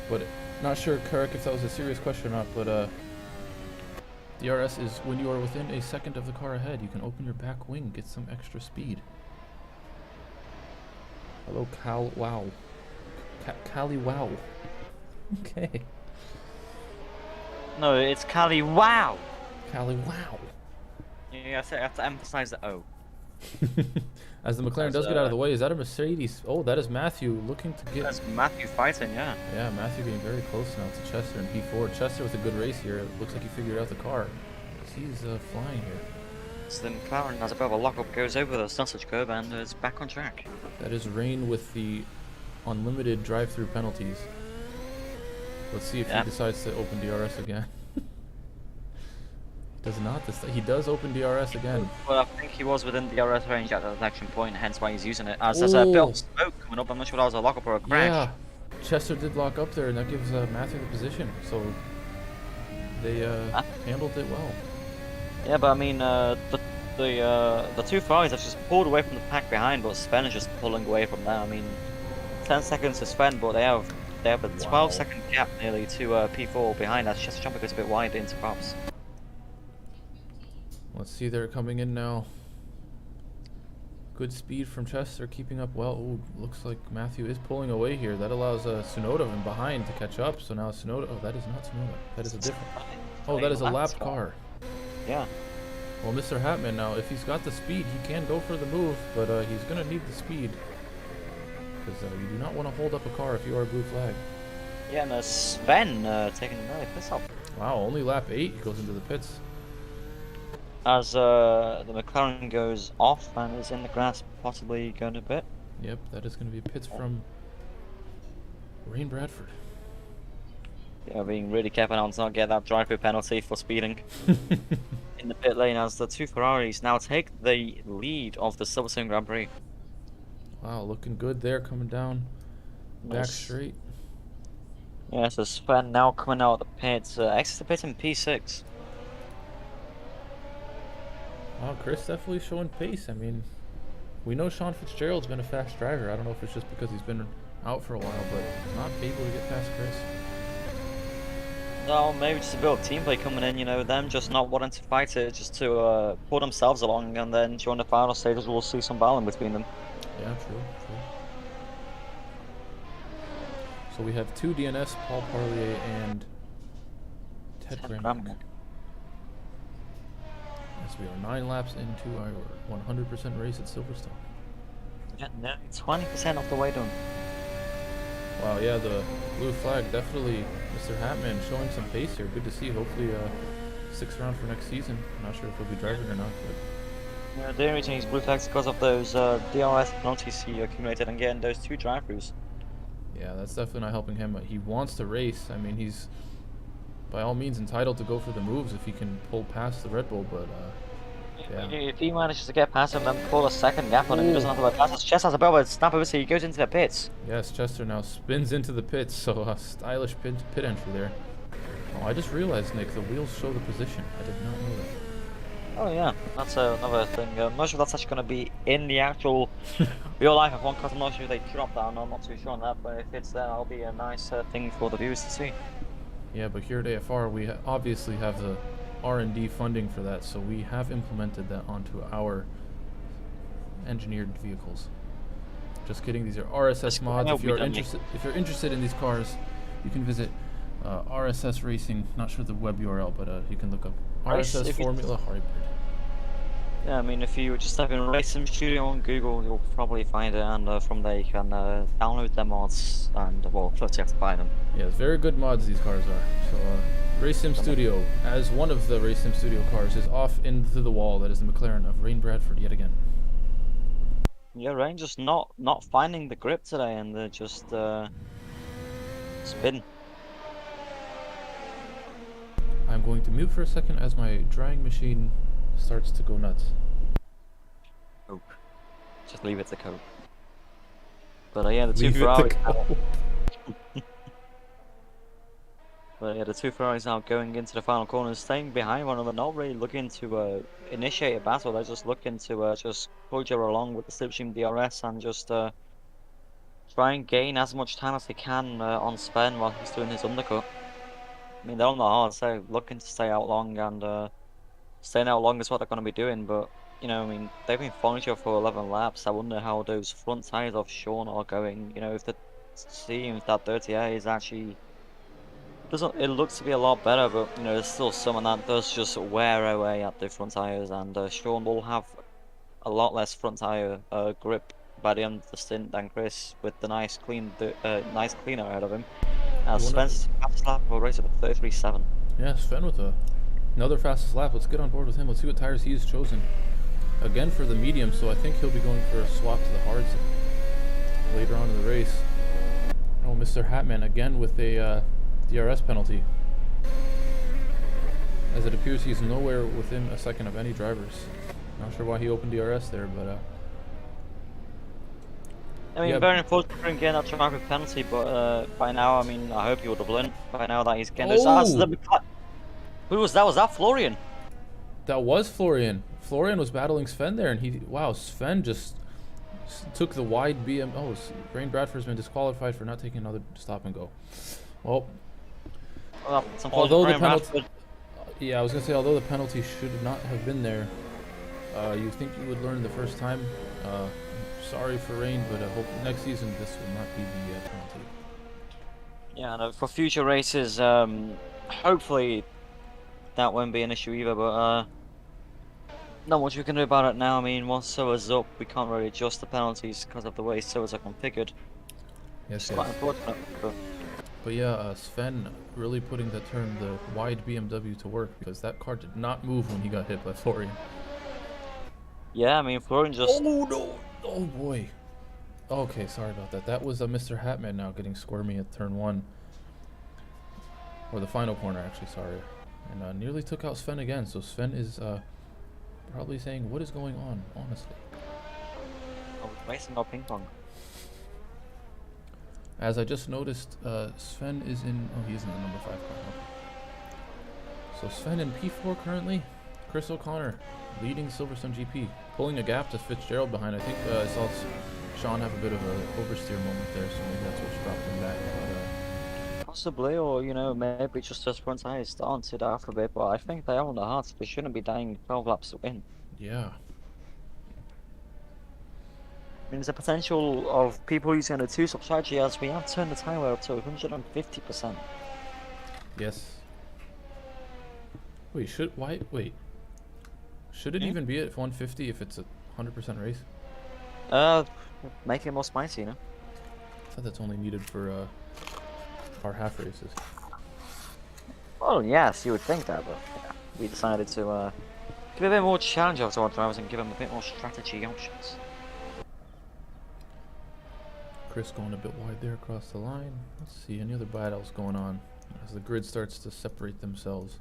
But not sure, Karek, if that was a serious question or not, but DRS is when you are within a second of the car ahead. You can open your back wing, get some extra speed. Hello, Cal. Wow. Cali. Wow. Okay. No, it's Cali. Wow. Cali. Wow. Yeah, I have to emphasize the O. As the McLaren does get out of the way, is that a Mercedes? Oh, that is Matthew looking to get. That's Matthew fighting, yeah. Yeah, Matthew getting very close now to Chester in P4. Chester with a good race here. It looks like he figured out the car. He's flying here. So the McLaren has a bit of a lockup, goes over the sausage curb and is back on track. That is Rain with the unlimited drive-through penalties. Let's see if he decides to open DRS again. He does not. He does open DRS again. Well, I think he was within the DRS range at the detection point, hence why he's using it. As there's a bit of smoke coming up, I'm not sure that was a lockup or a crash. Yeah, Chester did lock up there, and that gives Matthew the position. So they handled it well. Yeah, but I mean, the two Ferraris have just pulled away from the pack behind, but Sven is just pulling away from there. I mean, 10 seconds to Sven, but they have a 12-second gap nearly to P4 behind as Chester Jumper goes a bit wide into Props. Let's see, they're coming in now. Good speed from Chester, keeping up well. Ooh, looks like Matthew is pulling away here. That allows Tsunoda in behind to catch up. So now Tsunoda. Oh, that is not Tsunoda. That is a different. Oh, that is a lapped car. Yeah. Well, Mr. Hatman now, if he's got the speed, he can go for the move, but he's going to need the speed. Because you do not want to hold up a car if you are a blue flag. Yeah, and Sven taking another piss off. Wow, only lap 8 he goes into the pits. As the McLaren goes off and is in the grass, possibly going to pit. Yep, that is going to be pits from Rain Bradford. Yeah, being really careful now to not get that drive-through penalty for speeding in the pit lane as the two Ferraris now take the lead of the Silverstone Grand Prix. Wow, looking good there, coming down back straight. Yeah, so Sven now coming out of the pits, exits the pit in P6. Wow, Chris definitely showing pace. I mean, we know Sean Fitzgerald's been a fast driver. I don't know if it's just because he's been out for a while, but not able to get past Chris. No, maybe just a bit of team play coming in, them just not wanting to fight it, just to pull themselves along, and then during the final stages we'll see some battling between them. Yeah, true. So we have 2 DNS, Paul Parlier and Ted Grammack. As we are 9 laps into our 100% race at Silverstone. Yeah, nearly 20% of the way done. Wow, yeah, the blue flag definitely, Mr. Hatman showing some pace here. Good to see. Hopefully, 6th round for next season. I'm not sure if he'll be driving or not, but Yeah, the only reason he's blue flags because of those DRS penalties he accumulated and getting those 2 drive-throughs. yeah, that's definitely not helping him. He wants to race. I mean, he's by all means entitled to go for the moves if he can pull past the Red Bull, but yeah. If he manages to get past him and pull a second gap on him, he doesn't have to pass his chest has a bit of a snap of it, so he goes into the pits. Yes, Chester now spins into the pits, so a stylish pit entry there. Oh, I just realized, Nick, the wheels show the position. I did not know that. Oh yeah, that's another thing. I'm not sure that's actually going to be in the actual real life F1 because I'm not sure if they drop that. I'm not too sure on that, but if it's there, that'll be a nice thing for the viewers to see. Yeah, but here at AFR, we obviously have the R&D funding for that, so we have implemented that onto our engineered vehicles. Just kidding, these are RSS mods. If you're interested in these cars, you can visit RSS Racing. Not sure the web URL, but you can look up RSS Formula Hybrid. Yeah, I mean, if you just type in Race Sim Studio on Google, you'll probably find it, and from there you can download their mods, and well, first you have to buy them. Yeah, very good mods these cars are. So Race Sim Studio, as one of the Race Sim Studio cars, is off into the wall. That is the McLaren of Rain Bradford yet again. Yeah, Rain just not finding the grip today, and they're just spin. I'm going to mute for a second as my drying machine starts to go nuts. Coke. Just leave it to Coke. But yeah, the two Ferraris. But yeah, the 2 Ferraris now going into the final corner, staying behind one another, not really looking to initiate a battle. They're just looking to just pull each other along with the Slipstream DRS and just try and gain as much time as they can on Sven while he's doing his undercut. I mean, they're on the hard, so looking to stay out long, and staying out long is what they're going to be doing. But you know, I mean, they've been following each other for 11 laps. I wonder how those front tires of Sean are going. You know, if the seems that 30A is actually it looks to be a lot better, but you know, there's still some of that does just wear away at the front tires, and Sean will have a lot less front tire grip by the end of the stint than Chris, with the nice cleaner ahead of him. Spencer's fastest lap will race at 33.7. Yeah, Sven with another fastest lap. Let's get on board with him. Let's see what tires he's chosen. Again for the medium, so I think he'll be going for a swap to the hards later on in the race. Oh, Mr. Hatman again with a DRS penalty. As it appears he's nowhere within a second of any drivers. Not sure why he opened DRS there, but I mean, yeah. very unfortunate for him getting that traffic penalty, but by now, I mean, I hope he would have learned by now that he's getting those. Who was that? Was that Florian? That was Florian. Florian was battling Sven there, and wow, Sven just took the wide BM. Oh, Rain Bradford's been disqualified for not taking another stop and go. Well, although the penalty, yeah, I was gonna say, although the penalty should not have been there, you'd think you would learn the first time. Sorry for Rain, but I hope next season this will not be the penalty. Yeah, no, for future races, hopefully that won't be an issue either, but not much we can do about it now. I mean, once server's up, we can't really adjust the penalties because of the way servers are configured. Yes, quite unfortunate. But yeah, Sven really putting the wide BMW to work, because that car did not move when he got hit by Florian. Yeah, I mean, Florian just... Oh no! Oh boy. Okay, sorry about that. That was Mr. Hatman now getting squirmy at turn 1. Or the final corner, actually, sorry. And nearly took out Sven again, so Sven is probably saying, what is going on, honestly? Oh, racing or ping pong? As I just noticed, Sven is in... Oh, he is in the number 5 car. Okay. So Sven in P4 currently. Chris O'Connor leading Silverstone GP. Pulling a gap to Fitzgerald behind. I think I saw Sean have a bit of an oversteer moment there, so maybe that's what's dropped him back. But, possibly, or you know, maybe just as front tires starting to die off a bit, but I think they are on the hearts. They shouldn't be dying 12 laps to win. yeah. I mean, there's a potential of people using a 2-stop strategy as we have turned the tire wear up to 150%. Yes. Wait, Should it Yeah. even be at 150 if it's a 100% race? Make it more spicy, you know. I thought that's only needed for our half races. Well, yes, you would think that, but yeah, we decided to give a bit more challenge to our drivers and give them a bit more strategy options. Chris going a bit wide there across the line. Let's see, any other battles going on as the grid starts to separate themselves.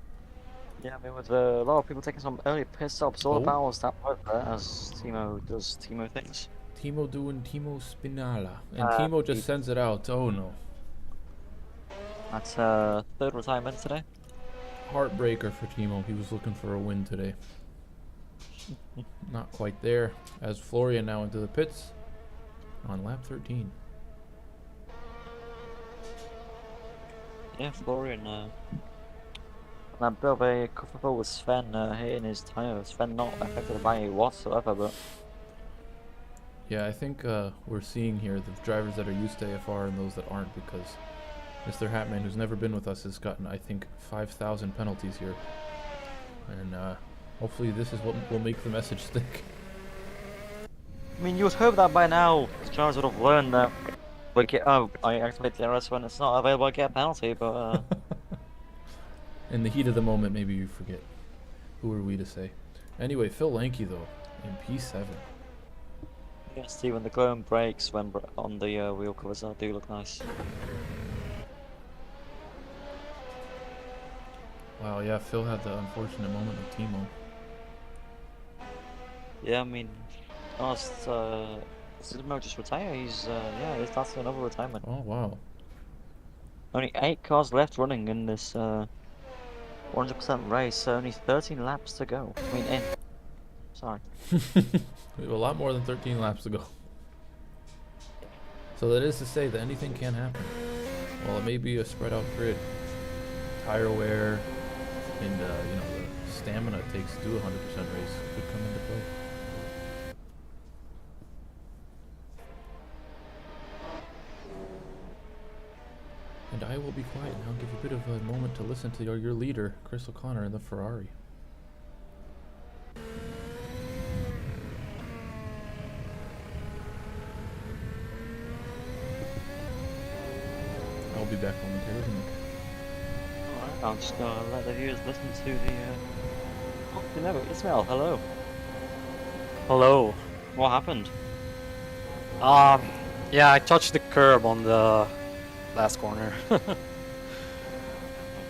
Yeah, I mean, with a lot of people taking some early pit stops, all the Oh. battles that work there as Timo does Timo things. Timo doing Timo Spinala. And Uh, Timo he- just sends it out. Oh no. That's third retirement today. Heartbreaker for Timo. He was looking for a win today. Not quite there. As Florian now into the pits on lap 13. Yeah, Florian. That bit of a kerfuffle with Sven hitting his tire. Sven not affected by it whatsoever, but Yeah, I think we're seeing here the drivers that are used to AFR and those that aren't, because Mr. Hatman, who's never been with us, has gotten, I think, 5,000 penalties here. And hopefully this is what will make the message stick. I mean, you would hope that by now the drivers would have learned that. I activated the RS when it's not available. I get a penalty, but In the heat of the moment, maybe you forget. Who are we to say? Anyway, Phil Lanky, though, in P7. yeah, Steven, the glowing brakes when on the wheel covers do look nice. Wow, yeah, Phil had the unfortunate moment with Timo. Yeah, I mean, Zidmo just retire. He's yeah, that's another retirement. Oh, wow. Only 8 cars left running in this 100% race, so only 13 laps to go. I mean, in. Sorry. We have a lot more than 13 laps to go. So that is to say that anything can happen. Well, it may be a spread out grid. Tire wear and you know, the stamina it takes to do a 100% race could come into play. And I will be quiet now and give a bit of a moment to listen to your leader, Chris O'Connor, in the Ferrari. I'll be back momentarily. Alright, I'm just gonna let the viewers listen to the. Oh, you know, Ismail, hello. Hello. What happened? Yeah, I touched the curb on the last corner.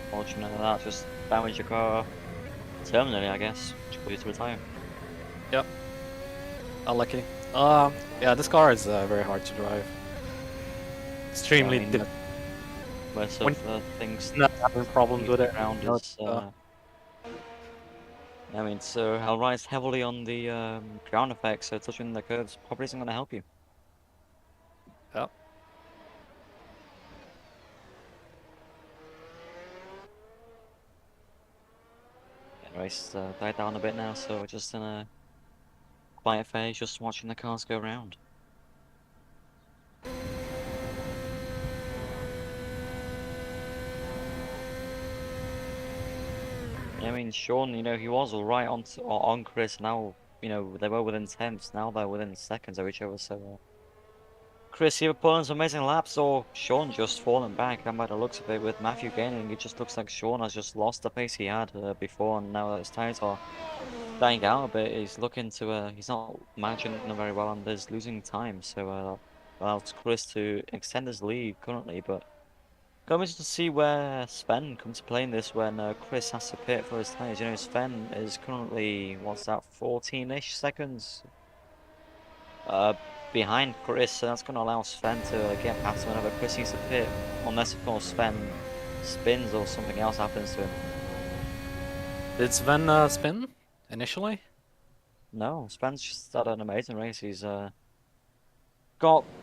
Unfortunately, that just damaged your car terminally, I guess. Which put you to retire. Yep. Unlucky. Yeah, this car is very hard to drive. Extremely I mean, difficult. most When- of the things Not having problems with it. around No, is. I mean, so I'll rise heavily on the ground effect, so touching the curbs probably isn't going to help you. Yep. The race died down a bit now, so we're just in a quiet phase, just watching the cars go around. I mean, Sean, you know, he was alright on Chris. Now, you know, they were within tenths. Now they're within seconds of each other. So, Chris either pulling some amazing laps or Sean just falling back. And by the looks of it, with Matthew gaining, it just looks like Sean has just lost the pace he had before. And now that his tires are dying out a bit, he's looking to. He's not managing them very well, and there's losing time. So, allows Chris to extend his lead currently, but. Going to see where Sven comes to play in this when Chris has to pit for his tyres. You know, Sven is currently, what's that, 14-ish seconds behind Chris, so that's going to allow Sven to get past whenever Chris needs to pit, unless, of course, Sven spins or something else happens to him. Did Sven spin initially? No, Sven's just had an amazing race. He's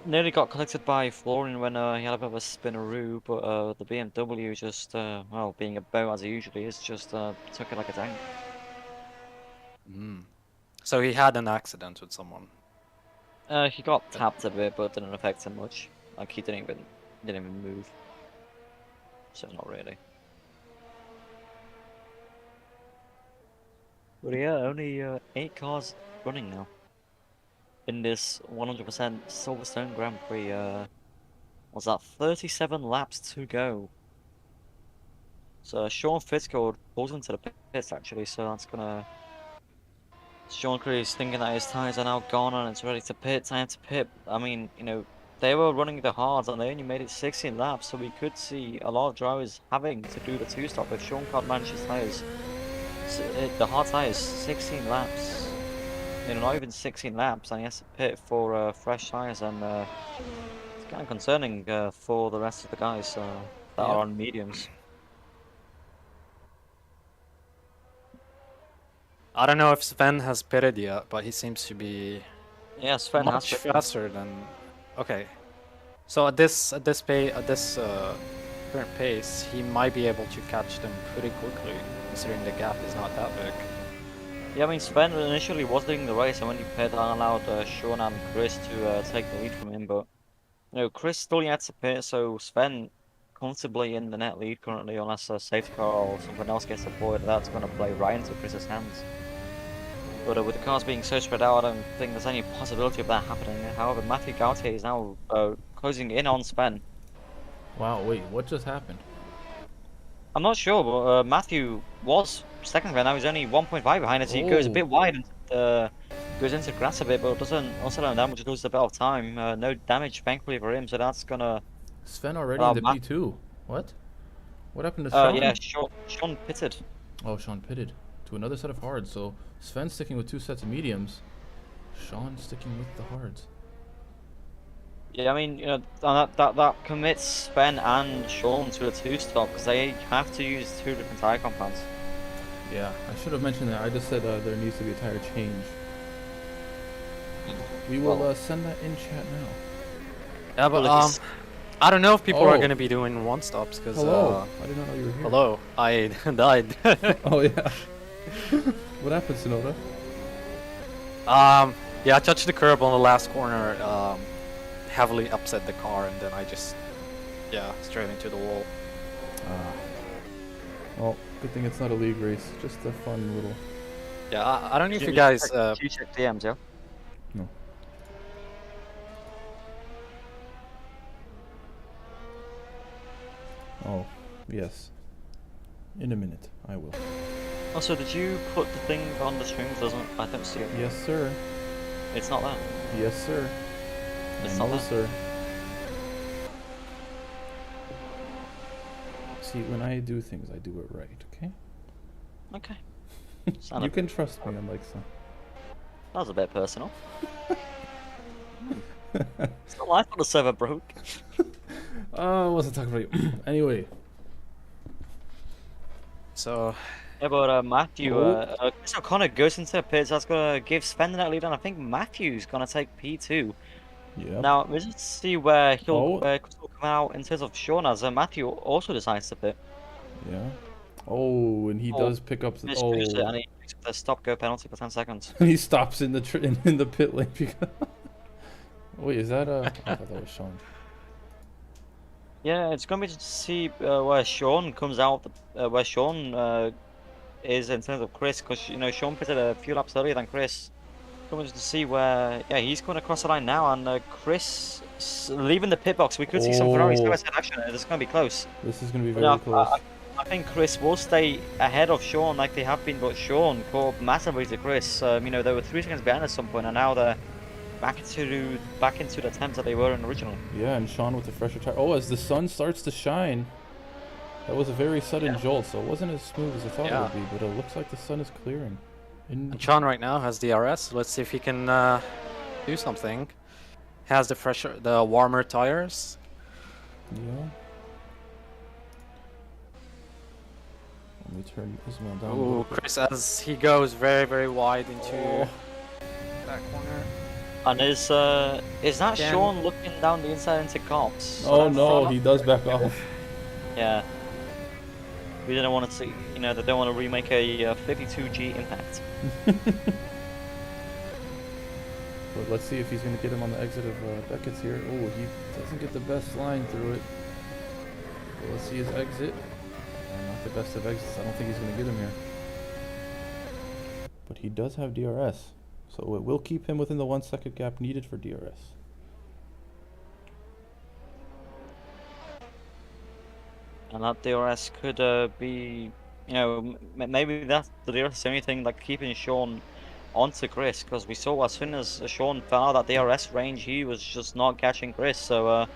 nearly got collected by Florian when he had a bit of a spinneroo, but the BMW just well, being a bow as he usually is, just took it like a tank. Mm. So he had an accident with someone. He got tapped a bit, but didn't affect him much. Like he didn't even move. So not really. But yeah, only 8 cars running now in this 100% Silverstone Grand Prix. Was that 37 laps to go? So Sean Fitzgerald pulls into the pits actually, so that's gonna. Sean Cree's thinking that his tyres are now gone and it's ready to pit. Time to pit. I mean, they were running the hards and they only made it 16 laps, so we could see a lot of drivers having to do the two-stop if Sean can't manage his tyres. The hard tyres, 16 laps. Not even 16 laps, and he has to pit for fresh tyres, and it's kind of concerning for the rest of the guys that are on mediums. I don't know if Sven has pitted yet, but he seems to be Yeah, Sven much has pitted. faster than. Okay, so at this current pace, he might be able to catch them pretty quickly, considering the gap is not that big. Yeah, I mean Sven initially was leading the race, and when he pit, I allowed Sean and Chris to take the lead from him. But Chris still yet to pit, so Sven comfortably in the net lead currently, unless a safety car or something else gets deployed. That's going to play right into Chris's hands. But with the cars being so spread out, I don't think there's any possibility of that happening. However, Matthew Gautier is now closing in on Sven. Wow, wait, what just happened? I'm not sure, but Matthew was second there. Now he's only 1.5 behind as he goes a bit wide and goes into grass a bit, but doesn't also no damage, loses a bit of time. No damage, thankfully, for him, so that's gonna. Sven already in the P2. What? What happened to Sean? Yeah, Sean pitted. Oh, Sean pitted to another set of hards. So Sven sticking with 2 sets of mediums. Sean sticking with the hards. Yeah, I mean, that commits Sven and Sean to a 2-stop because they have to use 2 different tire compounds. Yeah, I should have mentioned that. I just said there needs to be a tire change. We will send that in chat now. Yeah, but I don't know if people are gonna be doing 1-stops because. Hello. I did not know you were here. Hello, I died. Oh yeah. What happened, Sonoda? Yeah, I touched the curb on the last corner. Heavily upset the car, and then I just, straight into the wall. Well, good thing it's not a league race. Just a fun little. Yeah, I don't know if you guys. You check DMs, yeah? No. Oh, yes. In a minute, I will. Also, did you put the thing on the stream? I don't see it. Yes, sir. It's not that. Yes, sir. It's I not know, that. sir. See, when I do things, I do it right, okay? Okay. You can trust me, unlike some. That was a bit personal. It's not life on the server broke. I wasn't talking about you. Anyway. So. Yeah, but Matthew, Chris O'Connor goes into the pits. That's gonna give Sven that lead, and I think Matthew's gonna take P2. Yeah. Now, let's see where he'll come out in terms of Sean, as Matthew also decides to pit. Yeah. Oh, and he does pick up the. Oh. And he picks up the stop-go penalty for 10 seconds. And he stops in the in the pit lane because. Wait, is that I thought that was Sean. Yeah, it's gonna be to see where Sean comes out, where Sean is in terms of Chris, because Sean pitted a few laps earlier than Chris. Coming to see where, he's coming across the line now, and Chris leaving the pit box. We could see some Ferrari side action. This is gonna be close. This is gonna be very close. I think Chris will stay ahead of Sean like they have been, but Sean caught massively to Chris. They were 3 seconds behind at some point, and now they're back into the temps that they were in originally. Yeah, and Sean with the fresher tire. Oh, as the sun starts to shine. That was a very sudden jolt, so it wasn't as smooth as I thought it would be, but it looks like the sun is clearing. And Sean right now has DRS. Let's see if he can do something. Has the warmer tires. Yeah. Let me turn Ismail down. Ooh, Chris, as he goes very, very wide into that corner. And is that Sean looking down the inside into comps? Oh no, he does back off. Yeah. We didn't want to see, they don't want to remake a 52G impact. But let's see if he's going to get him on the exit of Beckett's here. Oh, he doesn't get the best line through it. But let's see his exit. Not the best of exits. I don't think he's going to get him here. but he does have DRS, so it will keep him within the 1 second gap needed for DRS. And that DRS could be, you know, maybe that's the DRS is the only thing like keeping Sean onto Chris, because we saw as soon as Sean found that DRS range, he was just not catching Chris. So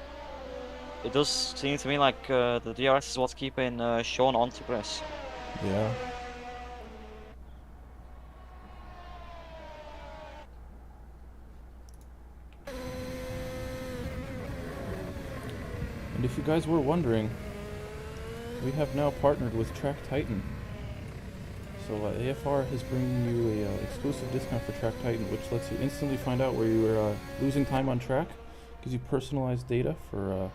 it does seem to me like the DRS is what's keeping Sean onto Chris. Yeah. And if you guys were wondering, we have now partnered with Track Titan. So AFR is bringing you a exclusive discount for Track Titan, which lets you instantly find out where you are losing time on track. Gives you personalized data for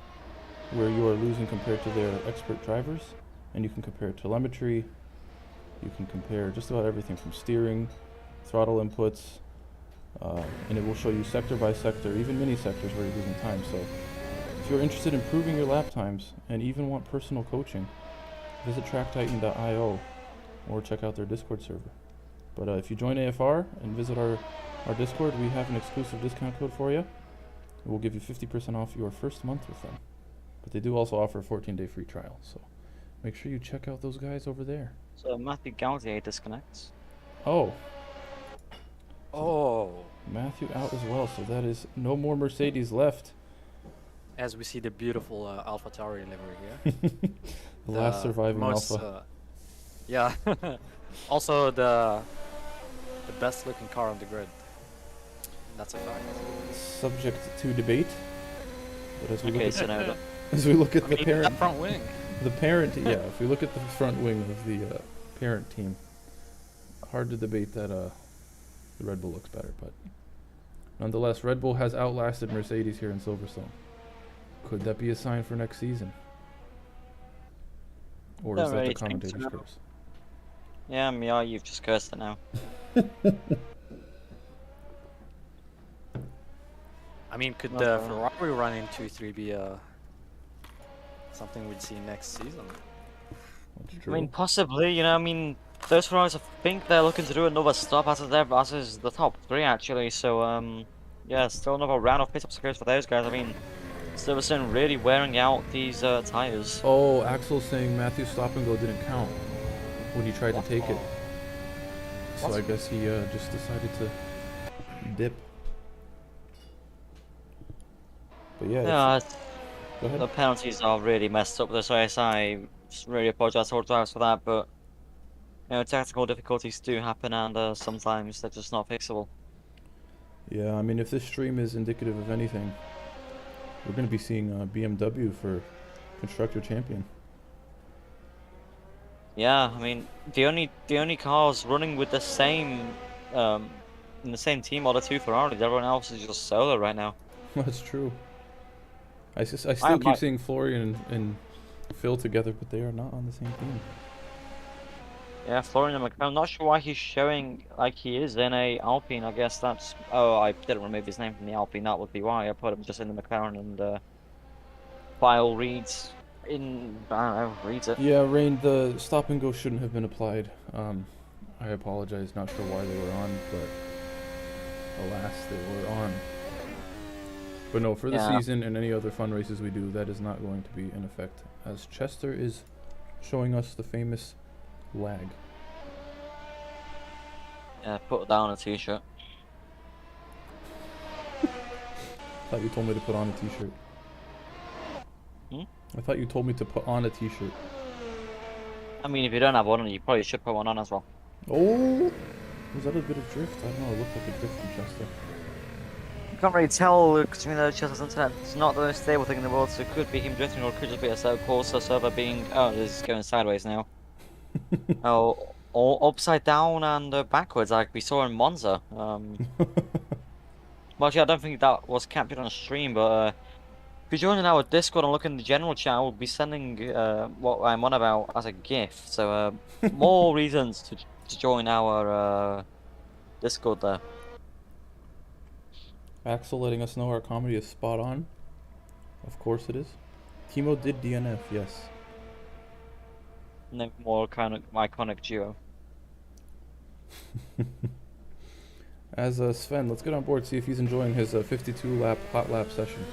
where you are losing compared to their expert drivers, and you can compare telemetry. You can compare just about everything from steering, throttle inputs, and it will show you sector by sector, even mini sectors where you're losing time. So if you're interested in improving your lap times and even want personal coaching, visit tracktitan.io or check out their Discord server. But if you join AFR and visit our Discord, we have an exclusive discount code for you. It will give you 50% off your first month with them. But they do also offer a 14-day free trial, so make sure you check out those guys over there. So Matthew Gautier disconnects. Oh, Oh, Matthew out as well, so that is no more Mercedes left. as we see the beautiful AlphaTauri livery here. The last surviving most, Alpha. Yeah. Also the best looking car on the grid. That's a fact. Subject to debate. But as we Okay, look so at, now as we look at I the mean, parent, that front wing. yeah, if we look at the front wing of the parent team, hard to debate that the Red Bull looks better, but nonetheless, Red Bull has outlasted Mercedes here in Silverstone. Could that be a sign for next season? Or Don't is that really the think commentator's so. curse? yeah, Mia, you've just cursed it now. I mean, could Not the bad. Ferrari run in 2-3 be something we'd see next season? That's I true. mean, possibly, you know, I mean, those Ferraris, I think they're looking to do another stop as is the top three, actually. So, yeah, still another round of pit stops goes for those guys. I mean, Silverstone really wearing out these tires. Oh, Axel's saying Matthew's stop and go didn't count when he tried What? to take it. So What? I guess he just decided to dip. But yeah, Yeah, go ahead. the penalties are really messed up this race. I just really apologize to all drivers for that, but you know, technical difficulties do happen, and sometimes they're just not fixable. Yeah, I mean, if this stream is indicative of anything, we're going to be seeing BMW for constructor champion. Yeah, I mean, the only cars running with the same in the same team are the two Ferraris. Everyone else is just solo right now. That's true. I still keep might- seeing Florian and Phil together, but they are not on the same team. Yeah, Florian McLaren. I'm not sure why he's showing like he is in a Alpine. I guess that's. Oh, I didn't remove his name from the Alpine. That would be why I put him just in the McLaren, and file reads in. I don't know, reads it. Yeah, Rain, the stop and go shouldn't have been applied. I apologize, not sure why they were on, but alas, they were on. But no, for the Yeah. season and any other fun races we do, that is not going to be in effect, as Chester is showing us the famous lag. Yeah, put down a t-shirt. I thought you told me to put on a t-shirt. Hmm? I thought you told me to put on a t-shirt. I mean, if you don't have one, you probably should put one on as well. Oh! Was that a bit of drift? I don't know, it looked like a drift from Chester. You can't really tell because Chester's internet is not the most stable thing in the world, so it could be him drifting or it could just be a Corsa server being. Oh, this is going sideways now. Oh, all upside down and backwards, like we saw in Monza. Well, actually, I don't think that was captured on stream, but if you're joining our Discord and looking in the general chat, we'll be sending what I'm on about as a gift. So, more reasons to join our Discord there. Axel letting us know our comedy is spot on. Of course it is. Timo did DNF, yes. And then more kind of iconic duo. As Sven, let's get on board, see if he's enjoying his 52 lap hot lap session.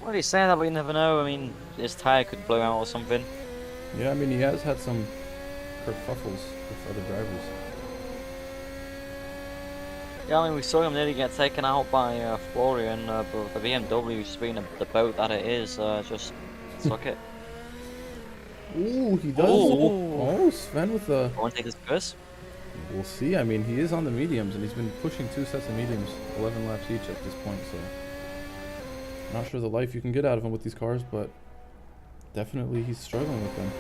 Well, you say that, but you never know. I mean, his tire could blow out or something. Yeah, I mean, he has had some kerfuffles with other drivers. Yeah, I mean, we saw him nearly get taken out by Florian, but the BMW, just being the boat that it is, just took it. Ooh, he does. Ooh. Oh, Sven with the... I want to take this first. We'll see. I mean, he is on the mediums, and he's been pushing 2 sets of mediums, 11 laps each at this point, so... Not sure the life you can get out of him with these cars, but definitely he's struggling with them.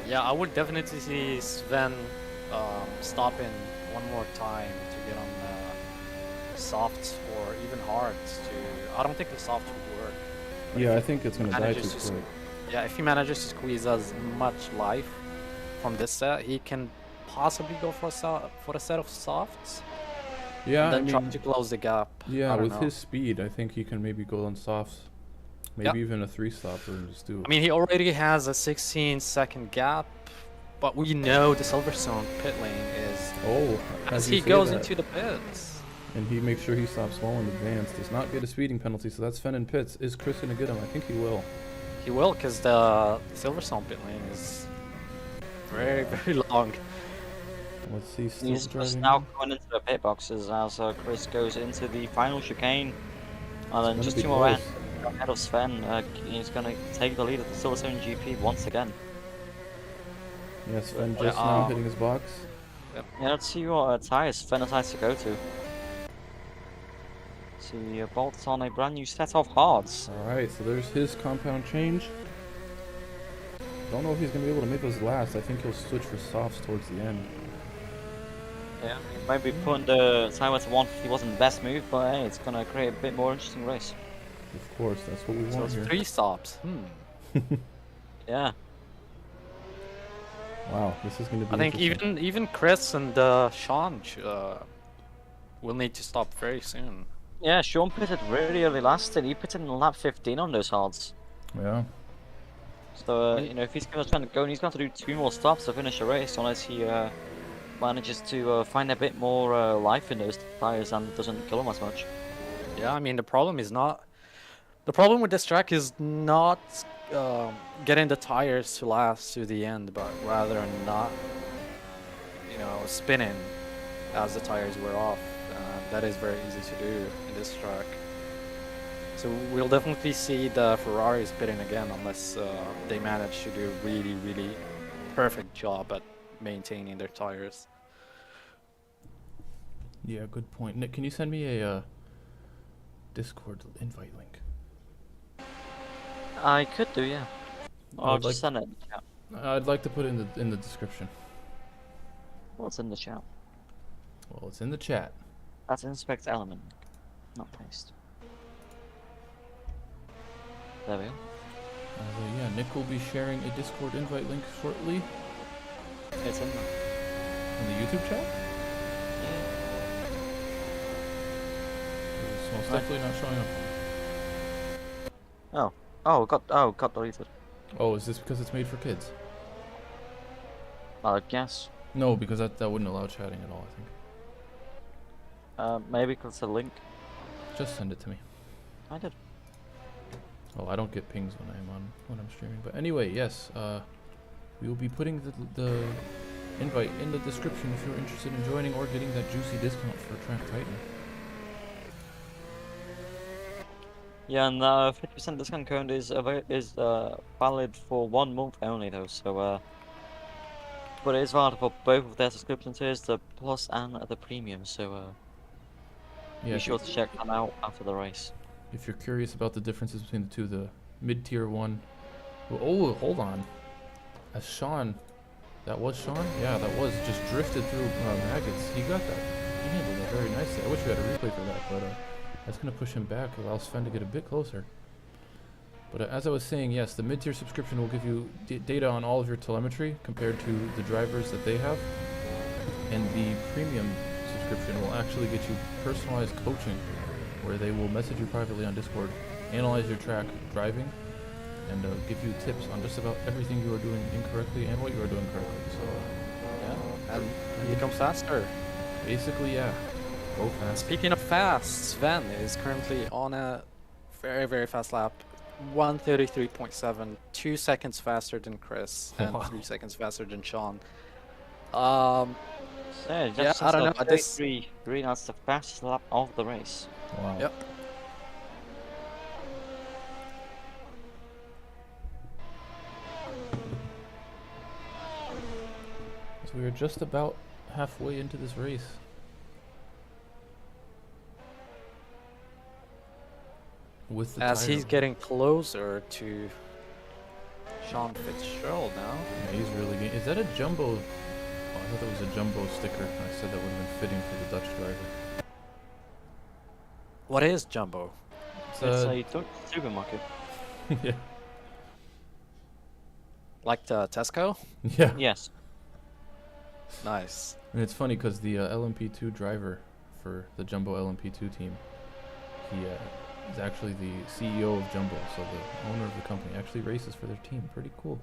Yeah, I would definitely see Sven stopping one more time to get on softs or even hards. I don't think the softs would work. But Yeah, I if think it's going to he die too manages to quick. Yeah, if he manages to squeeze as much life from this set, he can possibly go for a set of softs. Yeah, and then I try mean, to close the gap. yeah, I don't with know. his speed, I think he can maybe go on softs. Maybe Yeah. even a 3-stopper and just do... I mean, he already has a 16-second gap, but we know the Silverstone pit lane is Oh, as you he say goes that, into the pits. and he makes sure he stops well in advance, does not get a speeding penalty, so that's Sven in pits. Is Chris going to get him? I think he will. He will, because the Silverstone pit lane is very, very long. Let's see, still He's just driving. now going into the pit boxes as Chris goes into the final chicane. And then It's just gonna 2 be more close. rounds ahead of Sven. He's going to take the lead of the Silverstone GP once again. Yeah, Sven Yeah, just now hitting his box. Yeah, let's see what tires Sven decides to go to. See, bolts on a brand new set of hards. Alright, so there's his compound change. Don't know if he's going to be able to make those last. I think he'll switch for softs towards the end. Yeah, maybe putting the tire to 150 wasn't the best move, but hey, it's going to create a bit more interesting race. Of course, that's what we So want it's here. 3 stops. Yeah. Wow, this is going to be I think interesting. even Chris and Sean will need to stop very soon. Yeah, Sean pitted really early last, and he pitted in lap 15 on those hards. Yeah. So, you know, if he's going to try to go, and he's going to do 2 more stops to finish the race, unless he manages to find a bit more life in those tires and doesn't kill him as much. Yeah, I mean the problem with this track is not getting the tires to last to the end, but rather not, spinning as the tires wear off. That is very easy to do in this track. So we'll definitely see the Ferraris pitting again unless they manage to do a really, really perfect job at maintaining their tires. Yeah, good point. Nick, can you send me a Discord invite link? I could do, yeah. I'll I'd just send it in the chat. I'd like to put it in the description. What's in the chat? Well, it's in the chat. That's inspect element, not paste. There we go. Yeah, Nick will be sharing a Discord invite link shortly It's in there. in the YouTube chat. Yeah. It's most Right. definitely not showing up. Got deleted. Oh, is this because it's made for kids? I guess. No, because that wouldn't allow chatting at all, I think. Maybe because it's a link. Just send it to me. I did. Oh, I don't get pings when I'm streaming. But anyway, yes, we will be putting the invite in the description if you're interested in joining or getting that juicy discount for Track Titan. Yeah, and 50% discount code is valid for 1 month only though. So but it is valid for both of their subscription tiers, the Plus and the Premium. So Yeah, be sure to check them out after the race. if you're curious about the differences between the two, the mid-tier one. Oh, hold on. As Sean, that was Sean? Yeah, that was just drifted through maggots. He got that. He handled that very nicely. I wish we had a replay for that, but that's going to push him back, allow Sven to get a bit closer. But as I was saying, yes, the mid-tier subscription will give you data on all of your telemetry compared to the drivers that they have. And the premium subscription will actually get you personalized coaching, where they will message you privately on Discord, analyze your track driving, and give you tips on just about everything you are doing incorrectly and what you are doing correctly. So Yeah, and he becomes faster. Basically, yeah. Go fast. Speaking of fast, Sven is currently on a very, very fast lap. 1:33.7, 2 seconds faster than Chris, and Wow. 3 seconds faster than Sean. So Yeah, just I don't know. This 33.3, that's the fastest lap of the race. Wow. Yep. So we are just about halfway into this race. With the as tire. he's getting closer to Sean Fitzgerald now. Yeah, he's really getting. Is that a jumbo? Oh, I thought that was a jumbo sticker. I said that would have been fitting for the Dutch driver. What is Jumbo? It's a Dutch supermarket. Yeah. Like the Tesco? Yeah. Yes. Nice. And it's funny because the LMP2 driver for the Jumbo LMP2 team, he is actually the CEO of Jumbo, so the owner of the company actually races for their team. Pretty cool.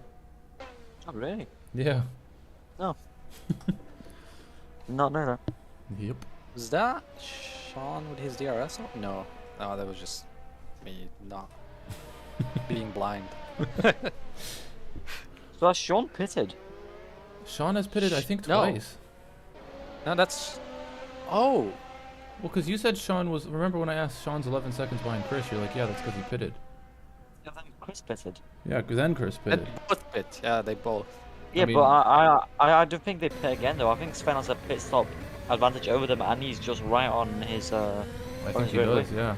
Oh, really? Yeah. Not know that. Yep. Was that Sean with his DRS on? No. No, that was just me not being blind. So that's Sean pitted. Sean has pitted, I think, No. twice. No, that's... Oh! Well, because you said Sean was. Remember when I asked Sean's 11 seconds behind Chris? You're like, yeah, that's because he pitted. Yeah, then Chris pitted. Yeah, then Chris They pitted. both pit. Yeah, they both. Yeah, mean- but I don't think they pit again though. I think Sven has a pit stop advantage over them, and he's just right on his. I think his he roadway. does, yeah.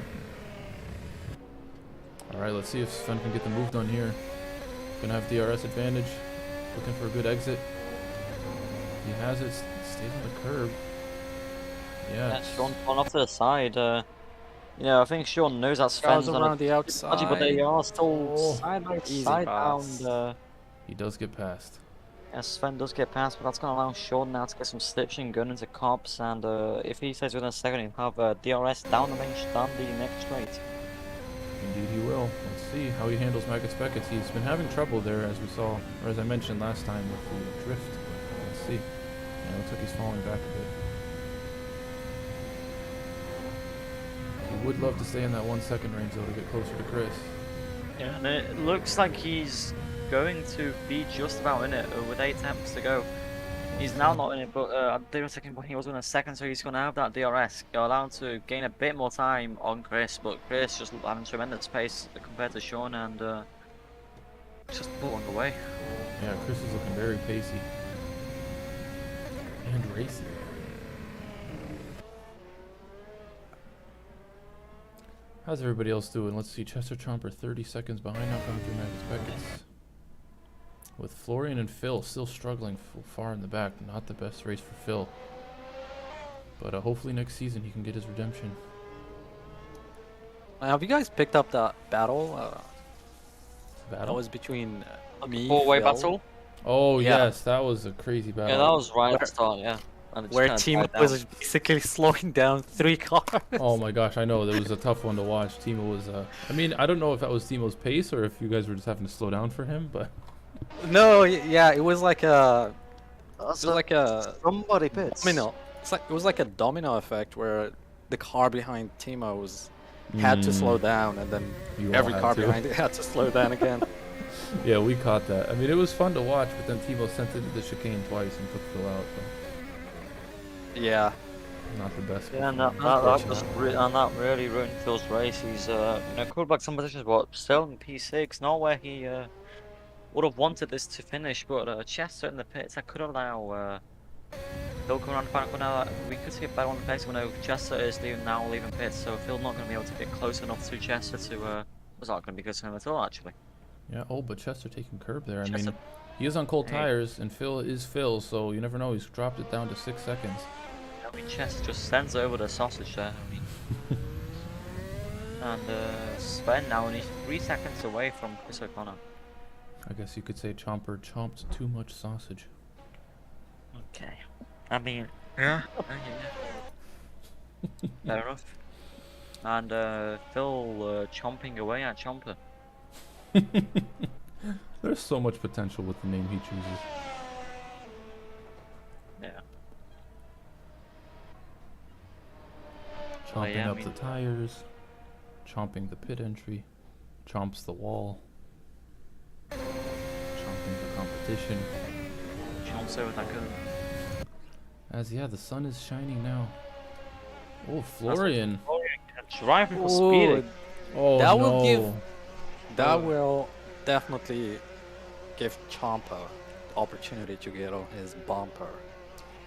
Alright, let's see if Sven can get the move done here. Gonna have DRS advantage. Looking for a good exit. He has it. Stays on the curb. Yeah. Yeah, Sean falling off to the side. I think Sean knows that Guys Sven's on around a the outside. but they are still Oh, side by easy side pass. bound. He does get past. Yeah, Sven does get past, but that's going to allow Sean now to get some stitching, gun into cops, and if he stays within a second, he'll have DRS down the next straight. Indeed he will. Let's see how he handles Magus Beckett. He's been having trouble there, as we saw, or as I mentioned last time with the drift. Let's see. Yeah, looks like he's falling back a bit. He would love to stay in that 1 second range though to get closer to Chris. Yeah, and it looks like he's going to be just about in it with 8 attempts to go. He's now not in it, but they were second when he was in a second, so he's going to have that DRS. Go allowed to gain a bit more time on Chris, but Chris just having tremendous pace compared to Sean and just pulling away. Yeah, Chris is looking very pacey. And racy. How's everybody else doing? Let's see, Chester Chomper 30 seconds behind now coming through Magus Beckett's. With Florian and Phil still struggling far in the back. Not the best race for Phil. But hopefully next season he can get his redemption. Have you guys picked up that battle? That Battle? was between me, Four-way Phil, battle. Oh Yeah. yes, that was a crazy battle. Yeah, that was right at Where- the start, yeah. And it just where kinda Timo died down. was basically slowing down 3 cars. Oh my gosh, I know, that was a tough one to watch. Timo was, I mean, I don't know if that was Timo's pace or if you guys were just having to slow down for him, but... No, yeah, it was like a... It was like a Somebody pits. domino. It was like a domino effect where the car behind Timo had to slow down, and then You all every had car to. behind it had to slow down again. Yeah, we caught that. I mean, it was fun to watch, but then Timo sent it to the chicane twice and took Phil out, Yeah. so not the best. Yeah, and performance. that really ruined Phil's race. He's cooled back some positions, but still in P6, not where he would have wanted this to finish. But Chester in the pits, that could allow Phil coming around the final now. We could see a battle on the pace. We know Chester is leaving pits, so Phil's not going to be able to get close enough to Chester to. Was not going to be good to him at all, actually. Yeah, oh, but Chester taking curb there. I Chester- mean, he is on cold Hey. tires, and Phil is Phil, so you never know. He's dropped it down to 6 seconds. I mean, Chester just sends over the sausage there. I mean. And Sven now only 3 seconds away from Chris O'Connor. I guess you could say Chomper chomped too much sausage. Okay. I mean, yeah. Fair enough. And Phil chomping away at Chomper. There's so much potential with the name he chooses. Chomping yeah, I up mean- the tires, chomping the pit entry, chomps the wall, chomping the competition. Chomps over that gun. As yeah, the sun is shining now. Oh, Florian. Driving for Ooh, speeding. Oh That no. will give- that Oh. will definitely give Champa the opportunity to get on his bumper.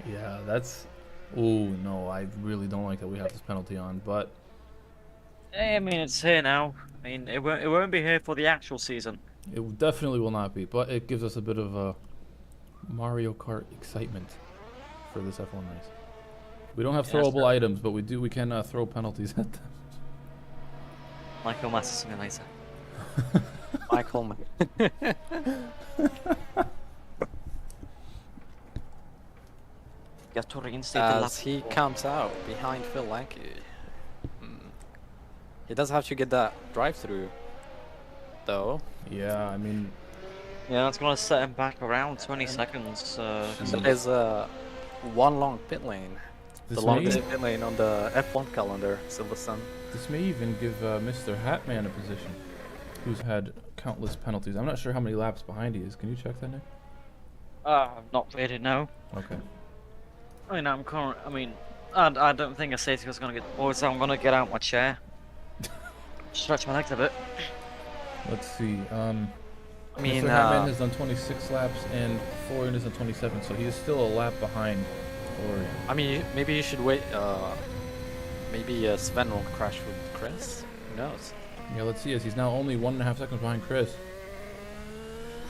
Yeah, that's. Oh no, I really don't like that we have this penalty on, but I mean, it's here now. I mean, it won't be here for the actual season. it definitely will not be. But it gives us a bit of Mario Kart excitement for this F1 race. We don't have Yeah, throwable sure. items, but we can throw penalties at them. Michael Master Simulator. Michael, You have to reinstate the lap. as he comes out behind Phil Lanky. He does have to get that drive-through, though. Yeah, I mean, Yeah, that's gonna set him back around 20 seconds. That is one long pit lane. this The may, longest pit lane on the F1 calendar, Silverstone. this may even give Mr. Hatman a position, who's had countless penalties. I'm not sure how many laps behind he is. Can you check that, Nick? Not really, no. Okay. I mean, I don't think Assetto's gonna get bored, so I'm gonna get out my chair. Stretch my legs a bit. Let's see. I mean, Mr. Hatman has done 26 laps and Florian is on 27, so he is still a lap behind Florian. I mean, maybe you should wait. Maybe Sven won't crash with Chris. Who knows? Yeah, let's see, as he's now only 1.5 seconds behind Chris.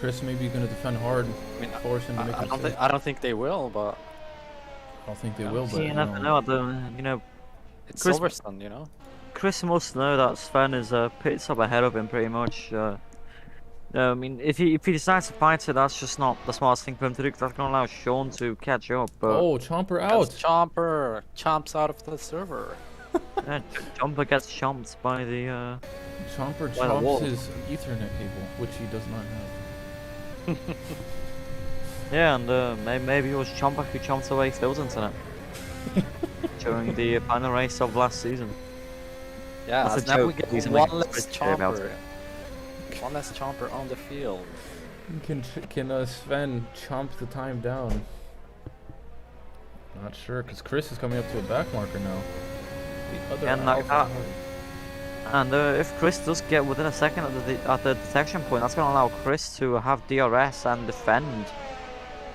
Chris may be going to defend hard, I mean, force him to make a mistake. I don't think they will, but I don't think they Yeah. will, but you never know. it's Chris- Silverstone, you know. Chris must know that Sven is pit stop ahead of him pretty much. I mean, if he decides to fight it, that's just not the smartest thing for him to do, because that's gonna allow Sean to catch up. But Oh, Chomper out! That's Chomper chomps out of the server. yeah, Jumper gets chomped by the. Chomper By the wall. chomps his Ethernet cable, which he does not have. Yeah, and maybe it was Chomper who chomped away Phil's internet during the final race of last season. Yeah, That's a as now we joke. get He's one making less Chris care about Chomper. One less Chomper on the field. Can Sven chomp the time down? Not sure, because Chris is coming up to a back marker now. The other And like Alpha that- Hardy. And if Chris does get within a second at the detection point, that's going to allow Chris to have DRS and defend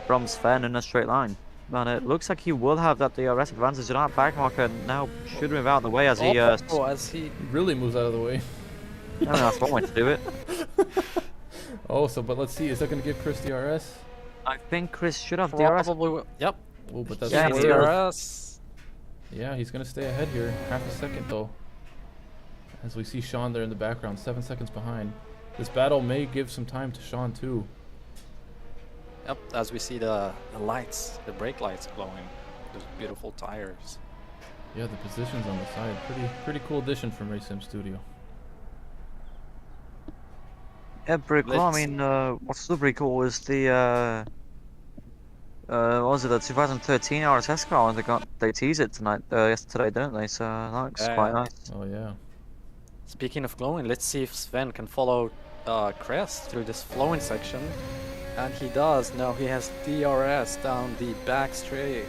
from Sven in a straight line. And it looks like he will have that DRS advantage. That back marker now should move out of the way as he. Oh, as he He really moves out of the way. I mean, that's one way to do it. Oh, but let's see, is that going to give Chris DRS? I think Chris should have DRS. probably will. Yep. Oh, but that's Yeah, worth- he's DRS. Yeah, he's going to stay ahead here. Half a second, though. As we see Sean there in the background, 7 seconds behind. This battle may give some time to Sean, too. Yep. As we see the lights, the brake lights glowing. Those beautiful tires. Yeah, the positions on the side. Pretty cool addition from Race Sim Studio. Yeah, pretty cool. I Let's- mean, what's super pretty cool is the what was it, the 2013 RSS car? They tease it tonight, yesterday, don't they? So that looks Yeah. quite nice. Oh, yeah. Speaking of glowing, let's see if Sven can follow Chris through this flowing section. And he does. Now he has DRS down the back straight.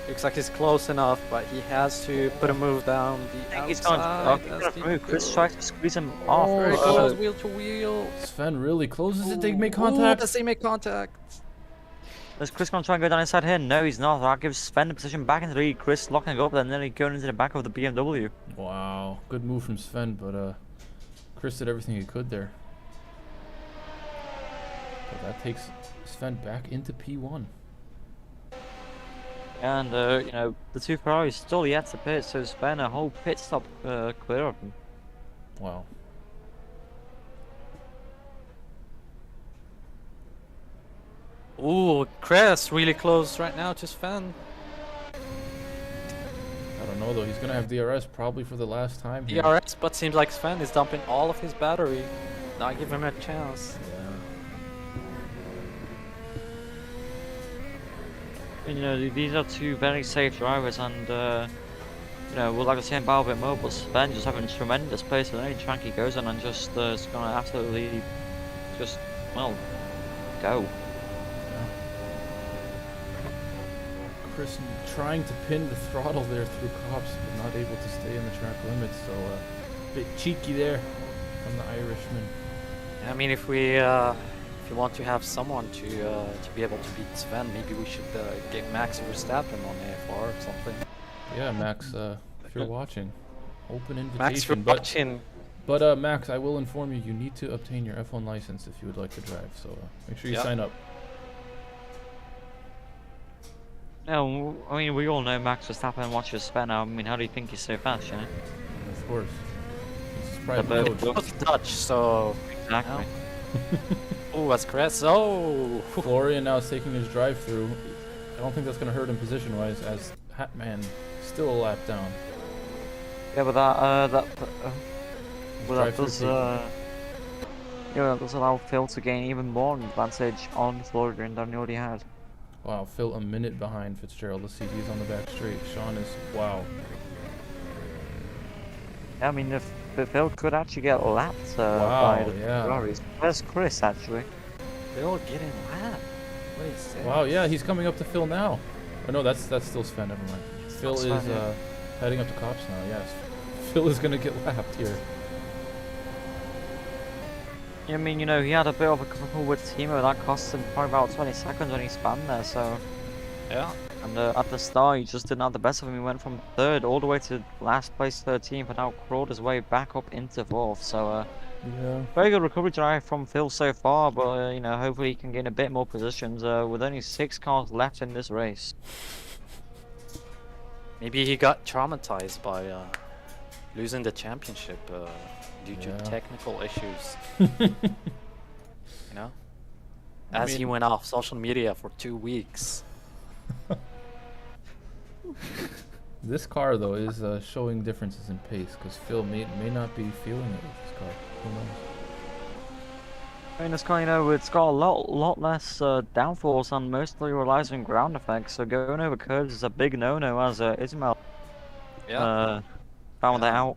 Looks like he's close enough, but he has to put a move down the I think he's outside. going as to he move. Chris goes. tries to squeeze him off. Very Oh, close, wheel to wheel. Sven really closes it. They make Ooh, contact. does he make contact? Is Chris going to try and go down inside here? No, he's not. That gives Sven the position back into the lead. Chris locking up, and then he going into the back of the BMW. Wow. Good move from Sven, but Chris did everything he could there. But that takes Sven back into P1. And, the two Ferraris still yet to pit, so Sven a whole pit stop clear of him. Wow. Ooh, Chris really close right now to Sven. I don't know, though. He's going to have DRS probably for the last time here. DRS, but seems like Sven is dumping all of his battery. Not giving him a chance. Yeah. And, these are two very safe drivers, and you know, we'd like to see him battle a bit more, but Sven just having tremendous pace on any track he goes on and just is going to absolutely just, well, go. Chris trying to pin the throttle there through cops, but not able to stay in the track limits. So a bit cheeky there from the Irishman. I mean, if you want to have someone to be able to beat Sven, maybe we should get Max Verstappen on AFR or something. Yeah, Max, if you're watching, open invitation. Max, you're watching. But Max, I will inform you, you need to obtain your F1 license if you would like to drive. So make sure you sign up. No, I mean, we all know Max Verstappen watches Sven. I mean, how do you think he's so fast, you know? Of course. He's a private bird coach. Both Dutch, so. Exactly. Oh, that's Chris. Oh! Florian now is taking his drive-through. I don't think that's going to hurt him position-wise, as Hatman still a lap down. Yeah, but that does allow Phil to gain even more advantage on Florian than he already had. Wow, Phil a minute behind Fitzgerald. Let's see, he's on the back straight. Sean is, wow. I mean, if Phil could actually get lapped by the Ferraris. Where's Chris, actually? Phil getting lapped? What is this? Wow, yeah, he's coming up to Phil now. Oh no, that's still Sven, never mind. Phil is heading up to cops now, yes. Phil is going to get lapped here. I mean, you know, he had a bit of a couple with Timo. That cost him probably about 20 seconds when he spun there, so... Yeah. And at the start, he just didn't have the best of him. He went from 3rd all the way to last place 13th, and now crawled his way back up into 4th. So, yeah, very good recovery drive from Phil so far, but, you know, hopefully he can gain a bit more positions with only 6 cars left in this race. Maybe he got traumatized by losing the championship due to technical issues. You know? As he went off social media for 2 weeks. This car, though, is showing differences in pace, because Phil may not be feeling it with this car. Who knows? I mean, this car, you know, it's got a lot less downforce and mostly relies on ground effects, so going over curves is a big no-no, as Ismail found out.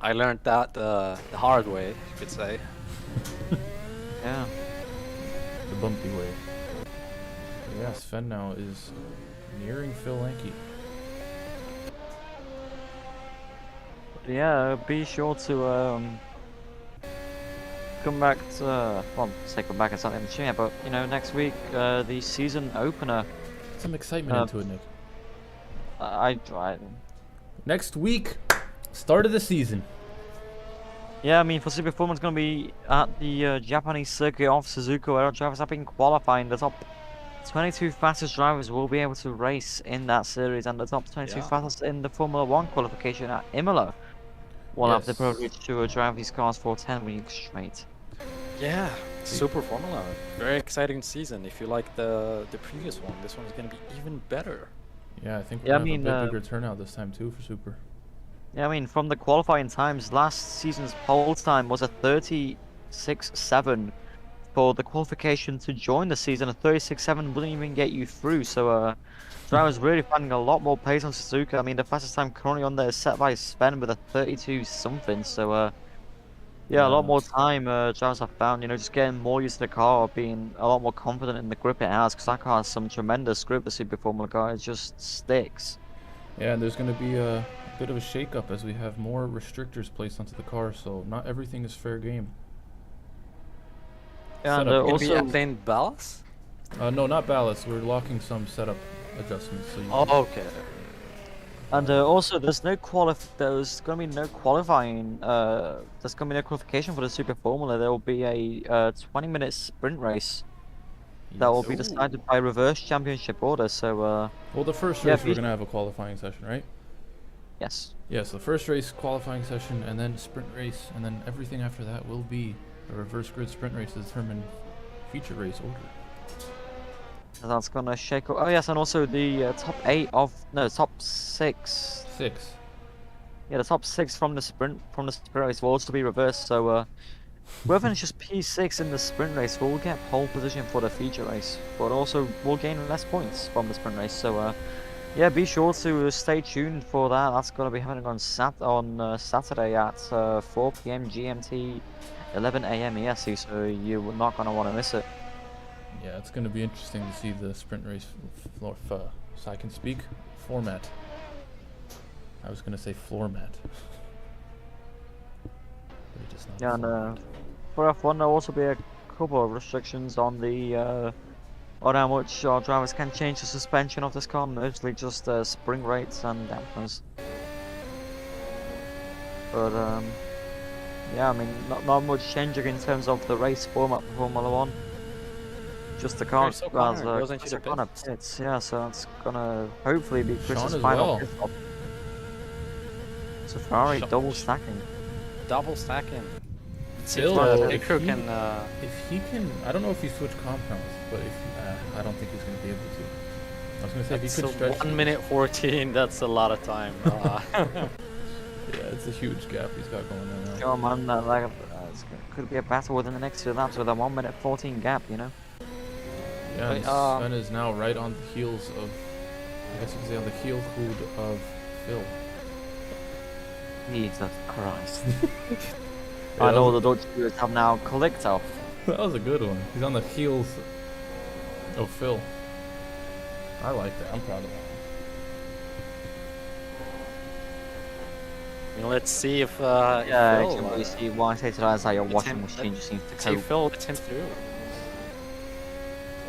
I learned that the hard way, you could say. Yeah. The bumpy way. But yeah, Sven now is nearing Phil Lanke. Yeah, be sure to come back to well, say come back and start in the chair, but you know, next week the season opener. Some excitement into it, Nick. I Next week, start of the season. Yeah, I mean, for Super Performance, going to be at the Japanese circuit of Suzuka, where drivers have been qualifying. The top 22 fastest drivers will be able to race in that series, and the top 22 fastest in the Formula 1 qualification at Imola will have the privilege to drive these cars for 10 weeks straight. Yeah, Super Formula. Very exciting season. If you like the previous one, this one's going to be even better. Yeah, I think we're going to have a bit bigger turnout this time, too, for Super. Yeah, I mean, from the qualifying times, last season's pole time was a 36.7 for the qualification to join the season. A 36.7 wouldn't even get you through, so drivers really finding a lot more pace on Suzuka. I mean, the fastest time currently on there is set by Sven with a 32 something, so yeah, a lot more time drivers have found, you know, just getting more used to the car, being a lot more confident in the grip it has, because that car has some tremendous grip, the Super Formula car, it just sticks. Yeah, and there's going to be a bit of a shake-up as we have more restrictors placed onto the car, so not everything is fair game. Yeah, and also playing ballast? No, not ballast. We're locking some setup adjustments. So okay. And also, there's going to be no qualifying. There's going to be no qualification for the Super Formula. There will be a 20-minute sprint race that will be decided by reverse championship order. So, well, the first race we're going to have a qualifying session, right? Yes. Yes, the first race qualifying session, and then sprint race, and then everything after that will be a reverse grid sprint race to determine feature race order. And that's gonna shake up. Oh yes, and also the top 6. Yeah, the top 6 from the sprint race will also be reversed. So whether it's just P6 in the sprint race, we'll get pole position for the feature race, but also we'll gain less points from the sprint race. So yeah, be sure to stay tuned for that. That's gonna be happening on Saturday at 4 p.m. GMT, 11 a.m. EST. So you're not gonna want to miss it. Yeah, it's going to be interesting to see the sprint race so I can speak format. I was going to say floor mat. But it is not Yeah, floor and mat. for F1 there'll also be a couple of restrictions on the on how much our drivers can change the suspension of this car, mostly just spring rates and dampers. But yeah, I mean not much changing in terms of the race format for Formula One. Just the car Chris O'Connor goes into Chris the O'Connor pits. pits, yeah, so it's gonna hopefully be Sean Chris's as final well. pit stop. So Ferrari Sean- double stacking. Double stacking. Still, the if pit crew he- can. If he can, I don't know if he switched compounds, but if I don't think he's going to be able to. I was going to say if he That's could stretch. 1 minute 14. That's a lot of time. Yeah, it's a huge gap he's got going on now. Sure, man, could be a battle within the next 2 laps with a 1 minute 14 gap, you know? Yeah, and But, Sven is now right on the heels of, I guess you could say on the heel hood of Phil. Jesus Christ. Yeah, I that know was- the Dutch viewers have now clicked off. That was a good one. He's on the heels of Phil. I like that. I'm proud of that. Let's see if Yeah, Phil, I can really see why I say to that is how your let's washing him- machine just seems to see if cope. Phil lets him through,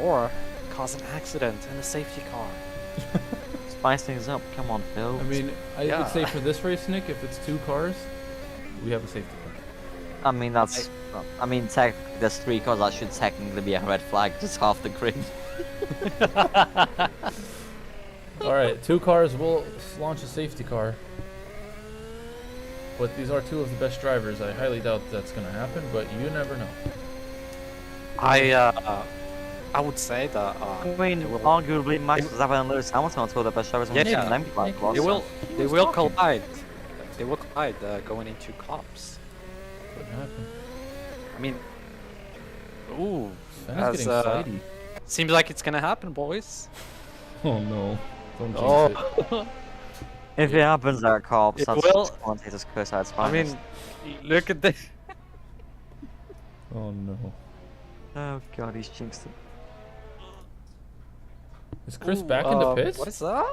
or cause an accident in a safety car. Spice things up, come on, Phil. I mean, I Yeah. would say for this race, Nick, if it's 2 cars, we have a safety car. I mean, that's. I mean, technically, there's 3 cars. That should technically be a red flag. Just half the grid. All right, 2 cars. We'll launch a safety car. But these are 2 of the best drivers. I highly doubt that's going to happen, but you never know. I would say that I mean, They will- arguably, Max Verstappen and Lewis Hamilton are 2 of the best drivers on Yeah, the yeah. team. Them guys They lost. they will He they was will talking. collide. They will collide going into cops. Couldn't happen. I mean, ooh, Sven is As, getting flighty. seems like it's gonna happen, boys. Oh no! Don't jinx Oh, it. If it happens, there are cops. It That's will- just commentators curse out. I mean, look at this. Oh no! Oh god, he's jinxed it. Is Chris Ooh, back in the pits? What is that?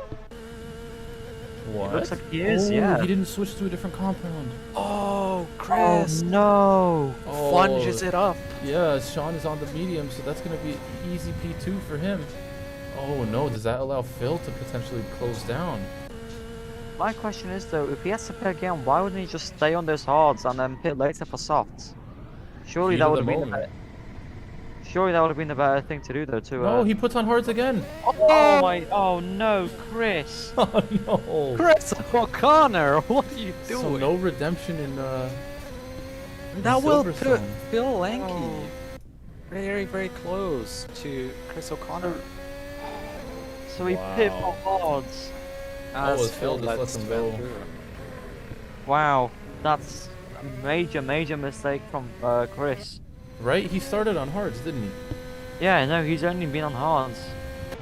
What? Looks like he is, Oh, yeah. He didn't switch to a different compound. Oh, Chris Oh no! plunges it up. Yeah, Sean is on the medium, so that's going to be easy P2 for him. Oh no, does that allow Phil to potentially close down? My question is though, if he has to pit again, why wouldn't he just stay on those hards and then pit later for softs? Surely Heat that of would the have been the moment. better. Surely that would have been the better thing to do though. To No, he puts on hards again. Oh my! Oh no, Chris! Oh no. Chris O'Connor, what are you doing? So no redemption in That will put Silverstone. Phil Lanky Oh. very, very close to Chris O'Connor. So he pit for Wow. hards. As as Phil just lets him go. through. Wow, that's a major mistake from Chris. Right? He started on hards, didn't he? Yeah, no, he's only been on hards.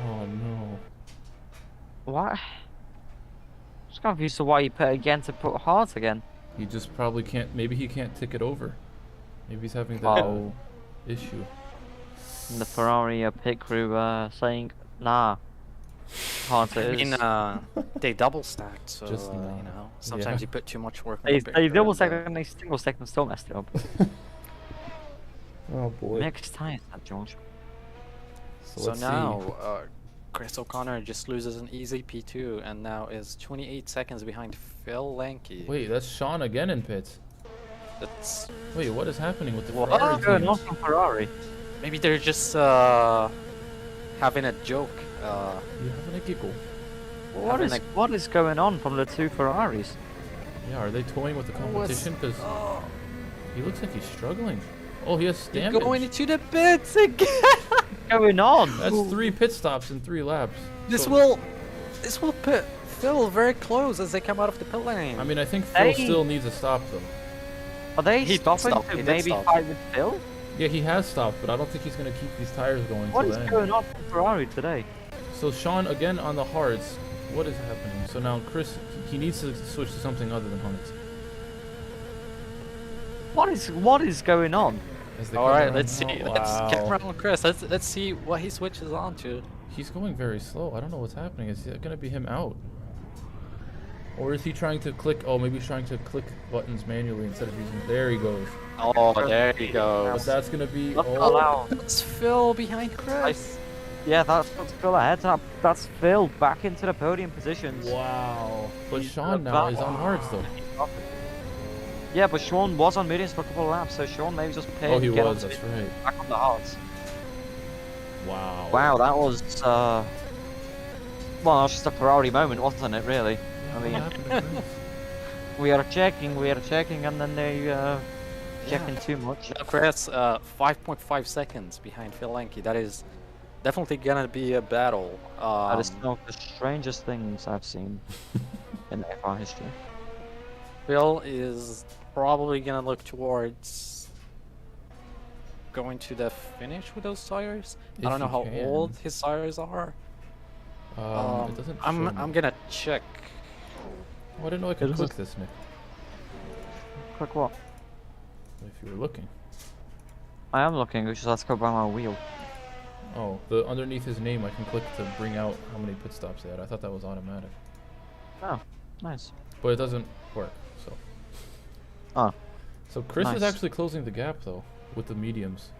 Oh no. What? Just confused to why he pit again to put hards again. He just probably can't. Maybe he can't tick it over. Maybe he's having that Oh. issue. And the Ferrari pit crew saying, nah. Hards I it mean, is. they double stacked, so Just you not. know, sometimes Yeah. you put too much work. on They, the pit they crew double and, stacked and they single stacked and still messed it up. Oh boy. Next time, that George. So So let's now, Chris O'Connor just loses an easy P2 and now is 28 seconds behind Phil Lanky. see. Wait, that's Sean again in pits. That's Wait, what is happening with the What Ferrari is going on teams? from Ferrari? maybe they're just having a joke. You having a giggle? What is going on from the 2 Ferraris? Yeah, are they toying with the What's- competition? Because he looks like he's struggling. Oh, he has damage. Going into the pits again. What's going on? That's 3 pit stops in 3 laps. This So- will put Phil very close as they come out of the pit lane. I mean, I think Phil Hey. still needs a stop though. Are they He stopping stopped, to he did maybe stop. fight with Phil? Yeah, he has stopped, but I don't think he's gonna keep these tires going What till is then. going on with Ferrari today? So Sean again on the hards. What is happening? So now Chris, he needs to switch to something other than hards. What is going on? As they All come right, around let's see. now. Let's get Wow. around Chris. Let's see what he switches on to. He's going very slow. I don't know what's happening. Is it gonna be him out? Or is he trying to click? Oh, maybe he's trying to click buttons manually instead of using. There he goes. Oh, there he But goes. that's gonna be. Look Oh, out. That's Phil behind Chris. Yeah, that's Phil ahead. That's Phil back into the podium positions. wow. But He's Sean got now that is on one. hards though. Yeah, but Sean was on mediums for a couple of laps, so Sean maybe just paid Oh, he get was. onto That's right. back on the hards. Wow. Wow, that was well, that was just a Ferrari moment, wasn't it? Really. Yeah, I what mean, happened to Chris? we are checking, and then they checking too much. Now Chris, 5.5 seconds behind Phil Lenke. That is definitely gonna be a battle. That is one of the strangest things I've seen in AFR history. Phil is probably gonna look towards going to the finish with those tires. If I don't know he how can. old his tires are. It doesn't. show I'm me. gonna check. Oh, I didn't know I could It click doesn't- this, Nick. Quick what? If you were looking. I am looking, which is let's go by my wheel. Oh, the underneath his name, I can click to bring out how many pit stops they had. I thought that was automatic, Oh, nice. but it doesn't work. So. Oh. So Chris is Nice. actually closing the gap though with the mediums.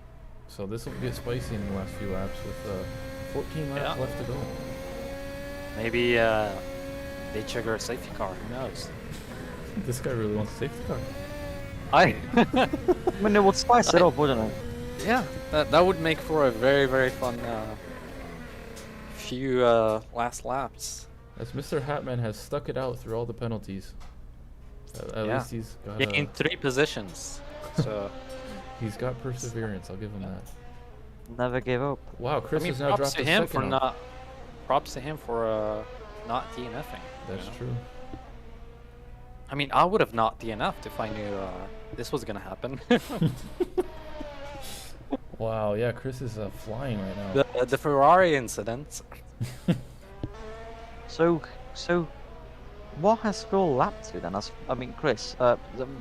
So this will get spicy in the last few laps with 14 laps Yeah. left to go. Maybe they trigger a safety car. Who knows? This guy really wants a safety car. I I mean, it would spice it up, wouldn't it? yeah, that would make for a very fun few last laps. As Mr. Hatman has stuck it out through all the penalties. At Yeah. least he's got In 3 positions. So he's got perseverance. I'll give him that. Never give up. Wow, I Chris mean, has now props dropped to a him second for out. not. Props to him for not DNFing. That's you know? true. I mean, I would have not DNF'd if I knew this was gonna happen. Wow, yeah, Chris is flying right now. the Ferrari incident. So, what has Phil lapped to then? I mean, Chris,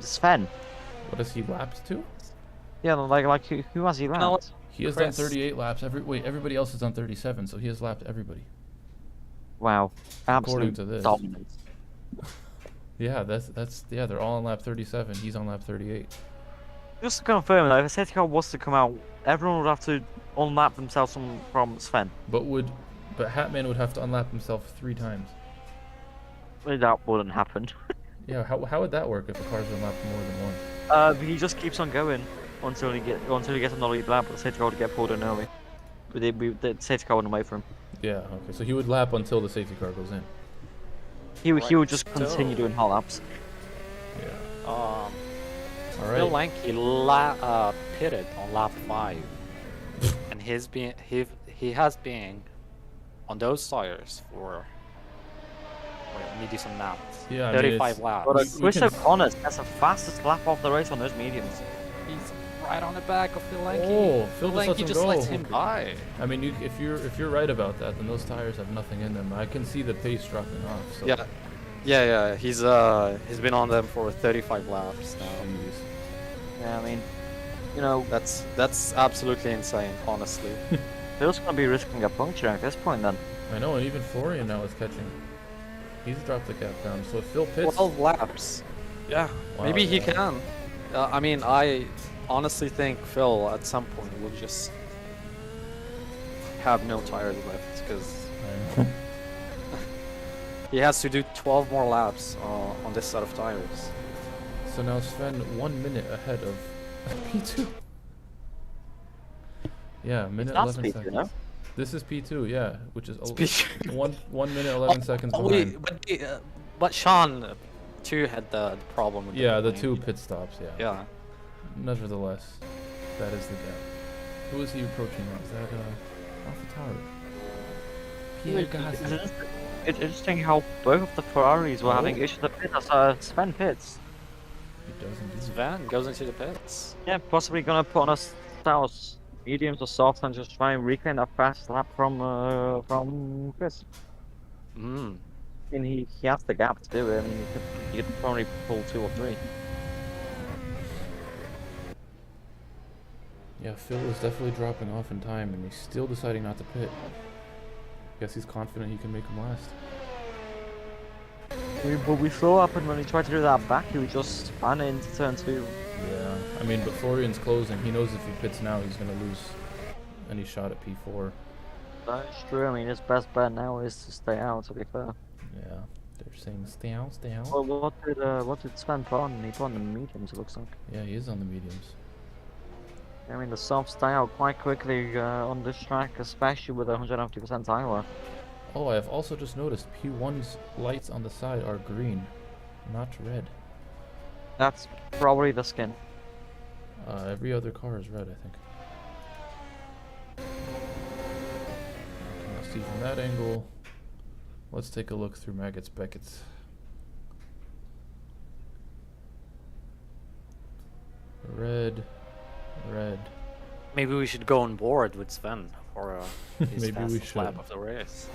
Sven. What has he lapped to? Yeah, like who has he No, lapped? He has done Chris. 38 laps. Everybody else has done 37, so he has lapped everybody. Wow, According absolute to this. dominance. Yeah, that's yeah, they're all on lap 37. He's on lap 38. Just to confirm, though, if a safety car was to come out, everyone would have to unlap themselves from Sven. But Hatman would have to unlap himself 3 times. Well, that wouldn't happen. Yeah, how would that work if a car's been lapped more than once? He just keeps on going until he gets another lead lap. The safety car would get pulled in early. But the safety car wouldn't wait for him. Yeah, okay. So he would lap until the safety car goes in. He would Right, just continue doing hot laps. Yeah. All All Phil right. Lenke pitted on lap 5, and he has been on those tires for. Wait, let me do some math. Yeah, I mean, 35 it's- laps. But We Chris can- O'Connor has the fastest lap of the race on those mediums. He's right on the back of Phil Lenke. Oh, Phil just lets Lenke him just go. lets him by. I mean, if you're right about that, then those tires have nothing in them. I can see the pace dropping off. So. Yeah. He's been on them for 35 laps now. Jeez. Yeah, I mean, you know, That's absolutely insane, honestly. Phil's gonna be risking a puncture at this point then. I know, and even Florian now is catching. He's dropped the gap down. So if Phil pits, 12 laps. Yeah, Wow, maybe he yeah. can. I mean, I honestly think Phil at some point will just have no tires left because he has to do 12 more laps on this set of tires. so now Sven 1 minute ahead of P2. Yeah, minute That's 11 P2, seconds. no? This is P2, yeah, which is P2. 1 minute 11 seconds behind. But Sean too had the problem with Yeah, the lane. 2 pit stops. Yeah. Yeah. Nevertheless, that is the gap. Who is he approaching now? Is that AlphaTauri? Pierre Gasly. It's interesting how both of the Ferraris were Oh. having issues at pit as Sven pits. He does indeed. Sven goes into the pits. Yeah, possibly gonna put on a South mediums or soft and just try and reclaim that fast lap from Chris. Hmm. I mean, he has the gap to do it. I mean, he could probably pull 2 or 3. Yeah, Phil is definitely dropping off in time, and he's still deciding not to pit. Guess he's confident he can make him last. But we saw what happened when he tried to do that back. He was just spun into turn 2. Yeah, I mean, but Florian's closing. He knows if he pits now, he's gonna lose any shot at P4. That's true. I mean, his best bet now is to stay out. To be fair. Yeah, they're saying stay out, stay out. Well, what did Sven put on? He put on the mediums. It looks like. Yeah, he is on the mediums. I mean, the softs die out quite quickly on this track, especially with 150% tire. Oh, I've also just noticed P1's lights on the side are green, not red. That's probably the skin. Every other car is red, I think. Cannot see from that angle. Let's take a look through Maggots Beckett's. Red, red. Maybe we should go on board with Sven for his Maybe we fastest lap should. of the race.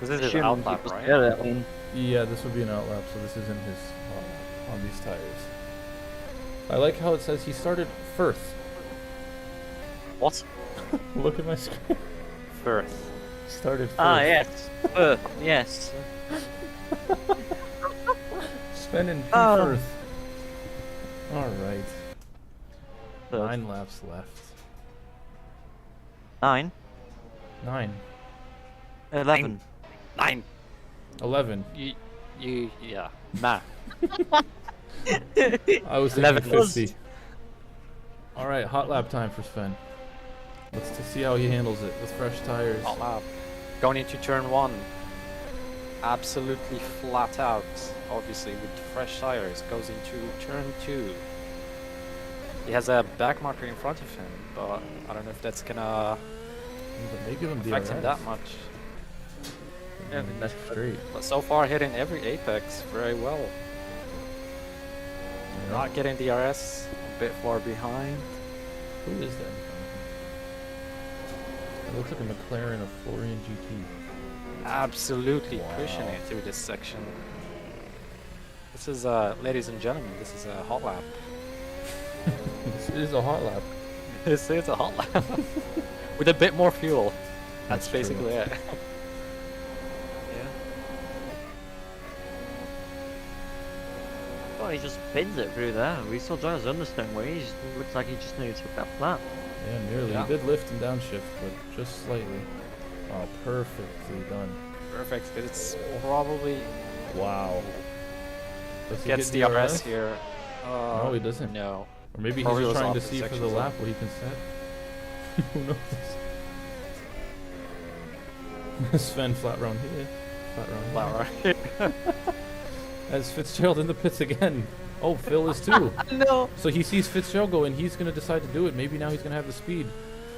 This is his Assuming outlap, he was right? there, I mean, Yeah, this would be an outlap, so this isn't his on these tires. I like how it says he started first. what? Look at my screen. Firth. Started first. Ah, yes. Yes. Sven in P Oh. first. All right. Third. 9 laps left. 9. 9. 11. 9. 11. Yeah. Nah. I was thinking 11. 50. All right, hot lap time for Sven. Let's see how he handles it with fresh tires. Hot lap. Going into turn 1. Absolutely flat out. Obviously, with fresh tires. Goes into turn 2. He has a back marker in front of him, but I don't know if that's gonna But they give him affect him DRS. that much. Yeah, I mean, that's straight. But so far, hitting every apex very well. Yeah. Not getting DRS, a bit far behind. Who is that? It looks like a McLaren of Florian GT. Absolutely Wow. pushing it through this section. This is, ladies and gentlemen, this is a hot lap. This is a hot lap. This is a hot lap. With a bit more fuel. That's That's true. basically it. Oh, he just spins it through there. We saw Giles understand where he just looks like he just nearly took that flat. Yeah, nearly. Yeah. He did lift and downshift, but just slightly. Oh, perfectly done. Perfect. It's probably Wow. Does he gets get DRS here. No, he doesn't. No. Or maybe he's Probably just was trying to off the see for the sections, lap what he can set. Who knows? Sven flat round here. Flat round here. Wow, right. As Fitzgerald in the pits again. Oh, Phil is too. No. So he sees Fitzgerald go and he's going to decide to do it. Maybe now he's going to have the speed.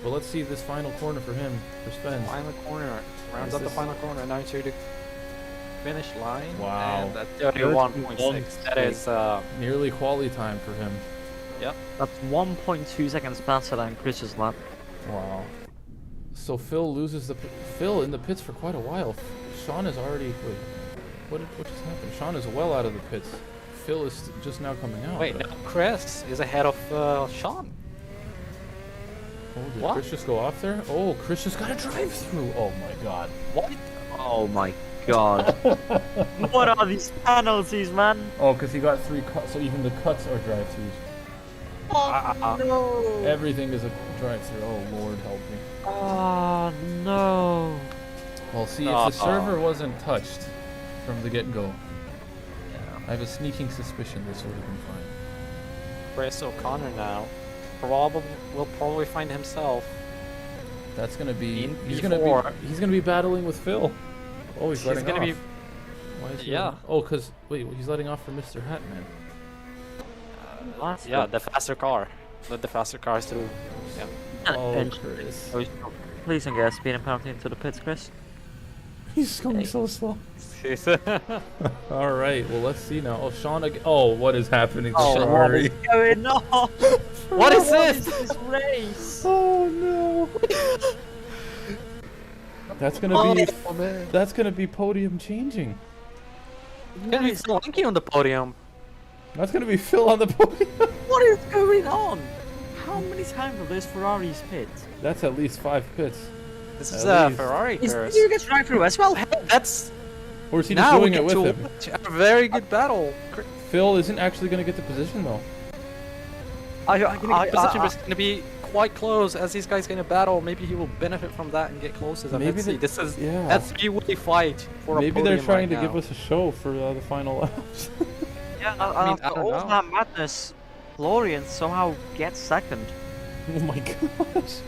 But let's see this final corner for him, for Sven. Final corner. Rounds Is up the this- final corner now to the finish line. Wow. And at 31.6. That is, Nearly quali time for him. That's 1.2 seconds faster than Chris's lap. Wow. So Phil loses the Phil in the pits for quite a while. Sean is already what just happened? Sean is well out of the pits. Phil is just now coming out. wait, no, Chris is ahead of Sean. Oh, did What? Chris just go off there? Oh, Chris just got a drive through. Oh my god. What? Oh my god. What are these penalties, man? Oh, because he got 3 cuts, so even the cuts are drive throughs. No. Everything is a drive through. Oh Lord, help me. Oh no. Well, see, if the server wasn't touched from the get-go, I have a sneaking suspicion this would have been fine. Chris O'Connor now will probably find himself. That's gonna be In he's P4. gonna be battling with Phil. Oh, he's He's letting gonna off. be- Why is he Yeah. letting- Oh, cause wait, he's letting off for Mr. Hatman. Yeah, the faster car. Let the faster cars through. Yeah. Oh, And- Chris. Please don't get a speeding penalty into the pits, Chris. He's going so slow. All right, well let's see now. Oh, Sean again. Oh, what is happening to Oh, what Ferrari? is going on? What is What this? is this race? Oh no. That's gonna be Oh man. that's gonna be podium changing. It's gonna be so lanky on the podium. That's gonna be Phil on the podium. What is going on? How many times will those Ferraris pit? That's at least 5 pits. This At is a least. Ferrari Is curse. you get drive through as well? Hey, that's Or is he just now doing we it get with to him? watch a very good battle. Phil isn't actually gonna get the position though. Position is gonna be quite close as these guys gonna battle. Maybe he will benefit from that and get closer. Maybe Let's see. they- This is yeah. that's three-way fight for a Maybe podium they're trying right to give now. us a show for the final laps. Yeah, I mean, I after don't all know. that madness, Florian somehow gets second. Oh my gosh.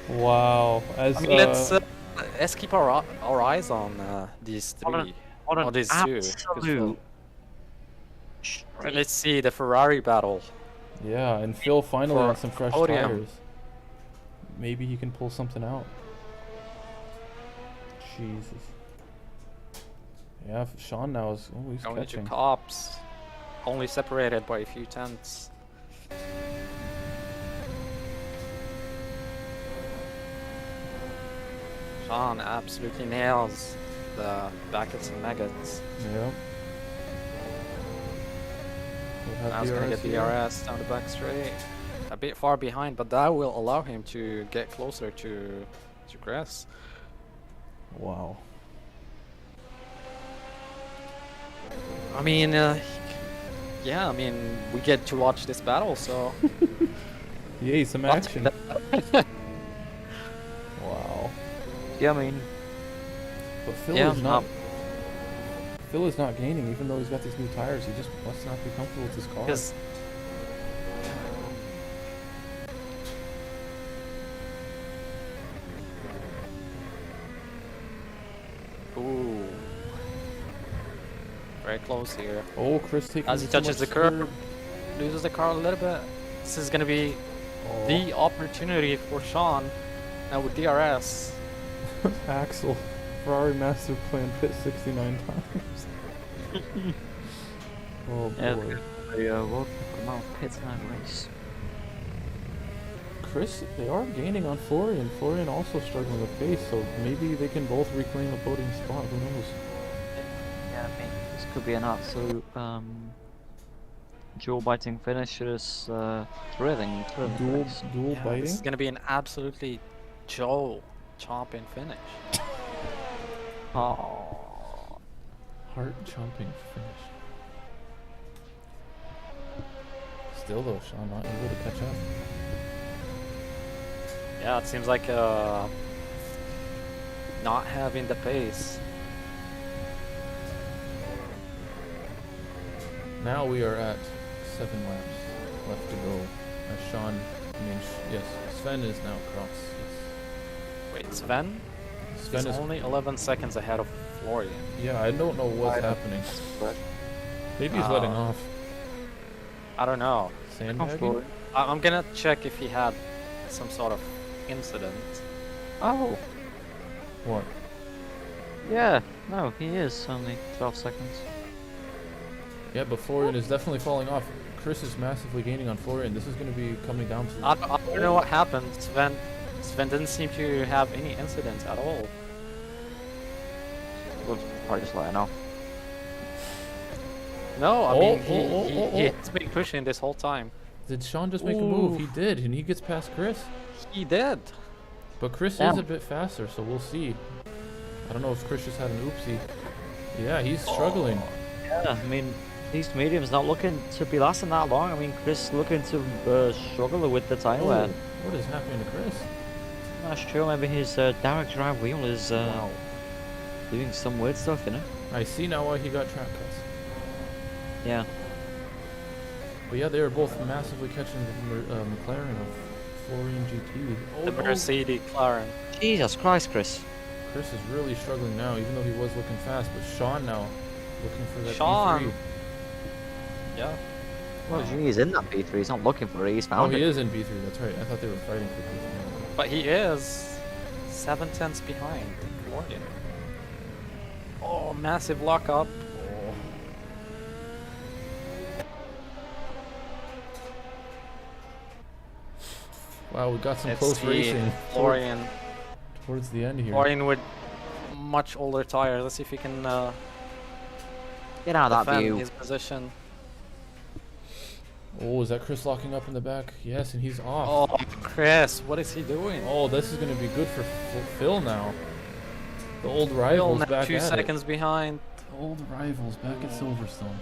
Wow. As I mean, let's keep our eyes on these three. What an Oh, these two, 'cause absolute... Let's see the Ferrari battle. yeah, and Phil finally For on some fresh podium. tires. Maybe he can pull something out. Jesus. Yeah, Sean now is. Oh, he's Going to catching. cops, only separated by a few tenths. Sean absolutely nails the Backets and Maggots. Yeah. We'll have Now he's gonna DRS get the here. DRS down the back straight. A bit far behind, but that will allow him to get closer to Chris. Wow. I mean, yeah, I mean, we get to watch this battle, so. Yay, some Lots action. of Wow. Yeah, I mean, But Phil Yeah, is not. Phil is not gaining, even though he's got these new tires. He just must not be comfortable with his car. Because ooh, very close here. Oh, Chris taking As he too touches the much curb, curb. loses the car a little bit. This is gonna be Oh. the opportunity for Sean now with DRS. Axel, Ferrari master plan pit 69 times. Oh boy. yeah, welcome to the Mount Pittsburgh race. Chris, they are gaining on Florian. Florian also struggling with pace, so maybe they can both reclaim a podium spot. Who knows? Yeah, I mean, this could be an absolute dual-biting finish. Just thrilling race. Dual Yeah, biting. this is gonna be an absolutely chomping finish. Oh, Heart chomping finish. Still though, Sean not able to catch up. Yeah, it seems like not having the pace. Now we are at 7 laps left to go. As Sean, yes, Sven is now across. Wait, Sven? Yes. Sven He's is only 11 seconds ahead of Florian. Yeah, I don't know what's happening. Maybe he's letting off. I don't know. Sandbagging? I'm gonna check if he had some sort of incident. oh, What? yeah. No, he is only 12 seconds. Yeah, but Florian is definitely falling off. Chris is massively gaining on Florian. This is going to be coming down to. I don't know what happened. Sven didn't seem to have any incidents at all. We'll probably just let it know. No, I Oh, mean oh. he's been pushing this whole time. Did Sean just make a move? He Ooh. did, and he gets past Chris. He did. But Chris is Damn. a bit faster, so we'll see. I don't know if Chris just had an oopsie. Yeah, he's struggling. Yeah, I mean, these mediums not looking to be lasting that long. I mean, Chris looking to struggle with the tire wear. What is happening to Chris? That's true. Maybe his direct drive wheel is Wow. doing some weird stuff, you know? I see now why he got track cuts. Yeah. But yeah, they are both massively catching the McLaren of Florian GT. Oh, The no. Mercedes McLaren. Jesus Christ, Chris. Chris is really struggling now, even though he was looking fast. But Sean now looking for that Sean. P3. Yeah. Well, gee, he's in that P3. He's not looking for it. He's Oh, found he it. is in B3. That's right. I thought they were fighting for P3. But he is. 7/10 behind. Florian. Oh, massive lockup. Oh. Wow, we got some Let's close see, racing Florian. towards the end here. Florian with much older tires. Let's see if he can Get out of that defend view. his position. Oh, is that Chris locking up in the back? Yes, and he's off. Oh, Chris, what is he doing? Oh, this is going to be good for Phil now. The old Phil rivals now back 2 at seconds behind. it. Old rivals back at Silverstone.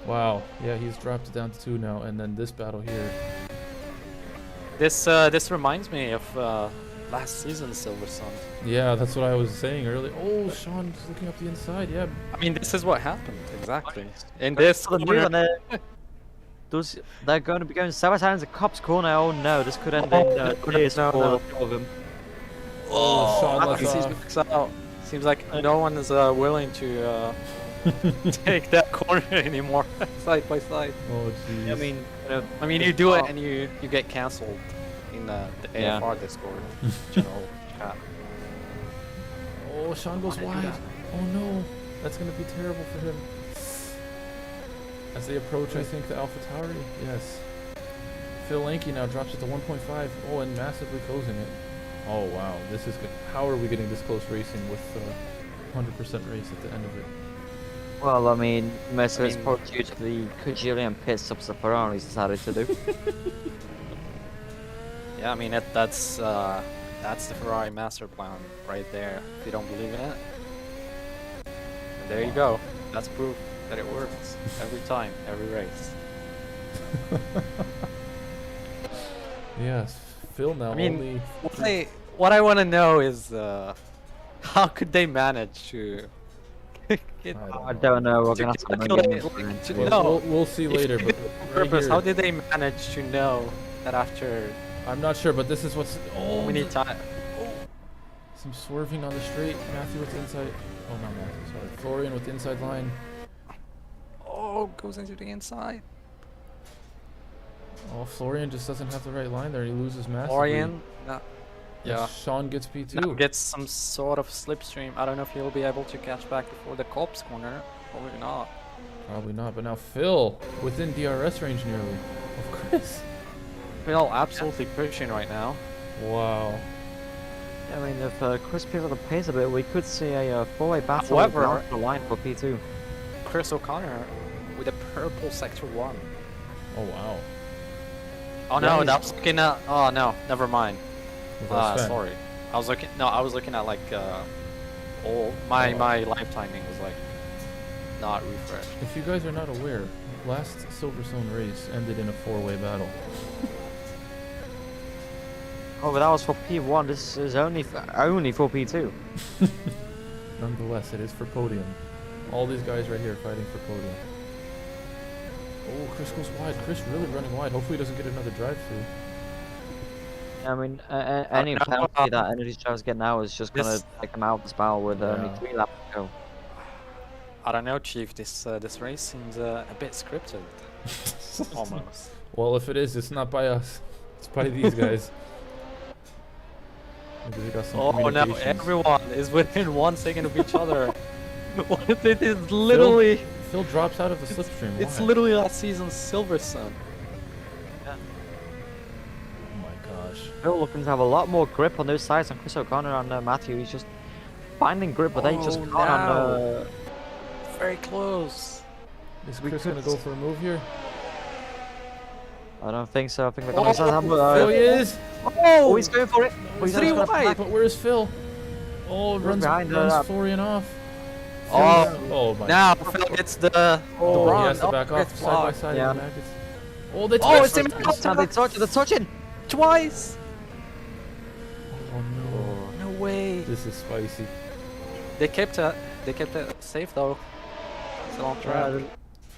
Wow, yeah, he's dropped it down to 2 now, and then this battle here. This reminds me of last season's Silverstone. Yeah, that's what I was saying earlier. Oh, Sean's looking up the inside. Yeah, I mean, this is what happened exactly. In this For the move, corner, and they're going to be going 7 times the Cops corner. Oh no, this could end in tears for no. the two of them. oh, Sean Matthew lets sees off. backs out. Seems like no one is willing to take that corner anymore, side by side. Oh, jeez. I mean, I mean, you do it and you get cancelled in the Yeah. AFR Discord general chat. Oh, Sean goes wide. Oh no, that's going to be terrible for him. As they approach, I think, the AlphaTauri. Yes. Phil Lanky now drops it to 1.5. Oh, and massively closing it. Oh, wow. This is good. How are we getting this close racing with 100% race at the end of it? well, I mean, most of it's mean- probably due to the Kajillion pit stops the Ferraris decided to do. Yeah, I mean that's the Ferrari master plan right there. If you don't believe in it, and there you go. That's proof that it works every time, every race. Yes. Phil now I mean, only... what I want to know is how could they manage to get I don't know. We're gonna have to calculate, look into to it. Well, know. we'll see If later, you but did it on right purpose, here, how did they manage to know that after I'm not sure, but this is what's... so Oh, many times? some swerving on the straight. Matthew with the inside... Oh, not Matthew, sorry. Florian with the inside line. Oh, goes into the inside. Oh, Florian just doesn't have the right line there. He loses massively. Florian, no, And yeah. Sean gets P2. Now gets some sort of slipstream. I don't know if he'll be able to catch back before the Cops corner. Probably not. Probably not, but now Phil within DRS range nearly of Chris. Phil absolutely pushing right now. Wow. I mean, if Chris picks up the pace a bit, we could see a 4-way battle However- down the line for P2. Chris O'Connor with a purple sector 1. Oh wow. Oh Yeah, no, he's- that was looking at. Oh no, never mind. With that span. Sorry. I was looking. No, I was looking at like. My live timing was like not refreshed. If you guys are not aware, last Silverstone race ended in a 4-way battle. Oh, but that was for P1. This is only for P2. Nonetheless, it is for podium. All these guys right here fighting for podium. Oh, Chris goes wide. Chris really running wide. Hopefully he doesn't get another drive-through. I mean, any no, penalty that any of these drivers get now is just gonna this- take them out this battle with only Yeah. 3 laps to go. I don't know, Chief. This race seems a bit scripted. Almost. Well, if it is, it's not by us. It's by these guys. Maybe they got some Oh no! communications. Everyone is within 1 second of each other. What if it is literally? Phil drops out of the slipstream. It's Why? literally last season's Silverstone. Oh my gosh. Phil looking to have a lot more grip on those sides than Chris O'Connor and Matthew. He's just finding grip, but they just Oh, can't. no. Very close. Is We Chris could- gonna go for a move here? I don't think so. I think they're Oh, going to Phil, he is! Oh, he's going for it. No, But he's he's not not. gonna back. But where's Phil? Oh, runs behind runs that. Florian off. Oh, Oh my. now Phil gets the Oh, run. he has to back off gets side by blocked. side. Yeah. in the back. Oh, they Oh, touched. it's him. They're touching. Twice. Oh no. No way. This is spicy. They kept it safe though. Still on track.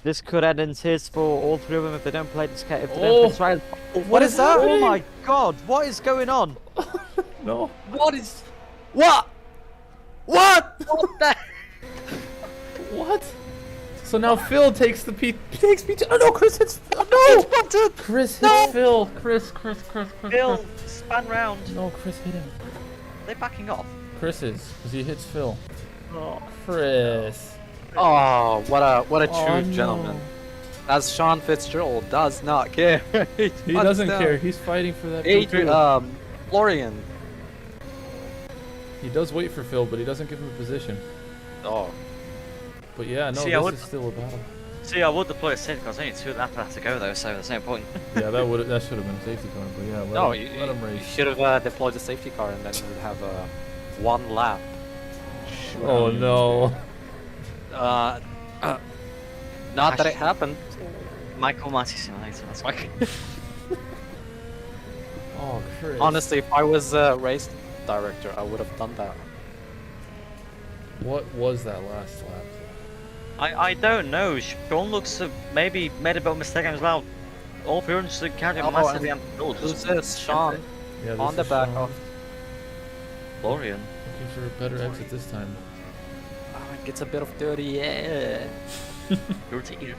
This could end in tears for all 3 of them if they don't play this. If they Oh. don't try. What is that? Oh my God! What is going on? No. What is? What? What? What the? What? So now Phil takes the takes P2. Oh no, Chris hits. Oh, no. Chris hits Phil. Chris. Phil, span round. No, Chris hit him. they backing off? Chris is, because he hits Phil. Oh. Chris. Oh, what a true Oh, gentleman. no. As Sean Fitzgerald does not care. He doesn't care. He's fighting for that Adrian, P2. Florian. He does wait for Phil, but he doesn't give him a position. Oh. But yeah, no, See, I this would- is still a battle. See, I would deploy a safety car. There's only 2 laps left to go though, so there's no point. Yeah, that should have been a safety car, but yeah, No, let him you race. should have deployed the safety car and then you would have 1 lap. Oh no. Not that it happened. Michael Marty Simulator, that's why. Oh, Chris. Honestly, if I was a race director, I would have done that. What was that last lap? I don't know. Sean looks to maybe made a bit of a mistake as well. All 300 counted Oh, massively and and gold. Who's this? Sean. Yeah, this On the is back Sean. of. Florian. Looking for a better exit this time. Gets a bit of dirty air. You're to eat.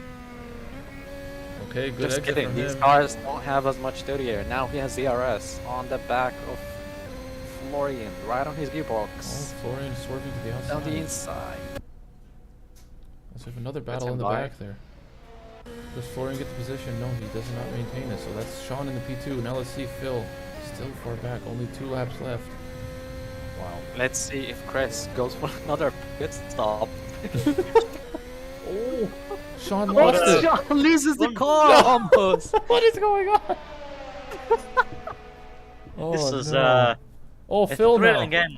Okay, good Just exit kidding. from These him. cars don't have as much dirty air. Now he has DRS on the back of Florian, right on his Oh, gearbox. Florian swerving to the outside. Down the inside. Let's have another battle him in the by. back there. Does Florian get the position? No, he does not maintain it. So that's Sean in the P2. Now let's see Phil. Still far back. Only 2 laps left. Wow. Let's see if Chris goes for another pit stop. Oh, Sean What lost a- it. Sean loses the car almost. What is going on? Oh, This is no. Oh, it's Phil now. thrilling again.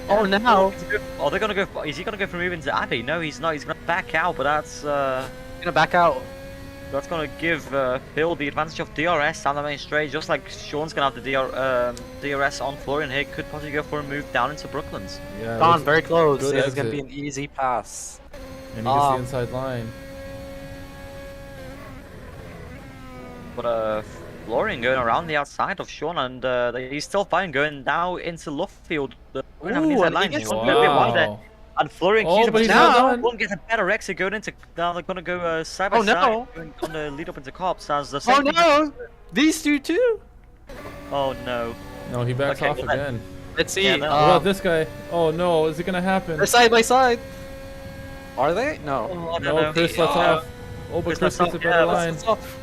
Oh, now Oh, they're gonna go. Is he gonna go from moving to Abbey? No, he's not. He's gonna back out, but gonna back out. that's gonna give Phil the advantage of DRS down the main straight, just like Sean's gonna have the DRS on Florian here. Could possibly go for a move down into Brooklands. Yeah, it Gone, looks- very close. good This is gonna be exit. an easy pass. And he gets the inside line. But Florian going around the outside of Sean, and he's still fine going now into Luffield. Ooh, Inside and he line. gets He's a little bit wide there. Wow. And Florian Oh, keeps but he's not done. One gets a better exit going into. Now they're gonna go side by Oh, side, no. going on the lead up into cops as the Oh safety. no! These two too. Oh no! No, he backs Okay, off well then- again. Let's see. Yeah, no. What about this guy? Oh no, is it gonna happen? They're side by side. Are they? No. Oh, I don't No, know. Chris lets off. Oh, but Chris Chris lets gets a off, better yeah, line. Let's off.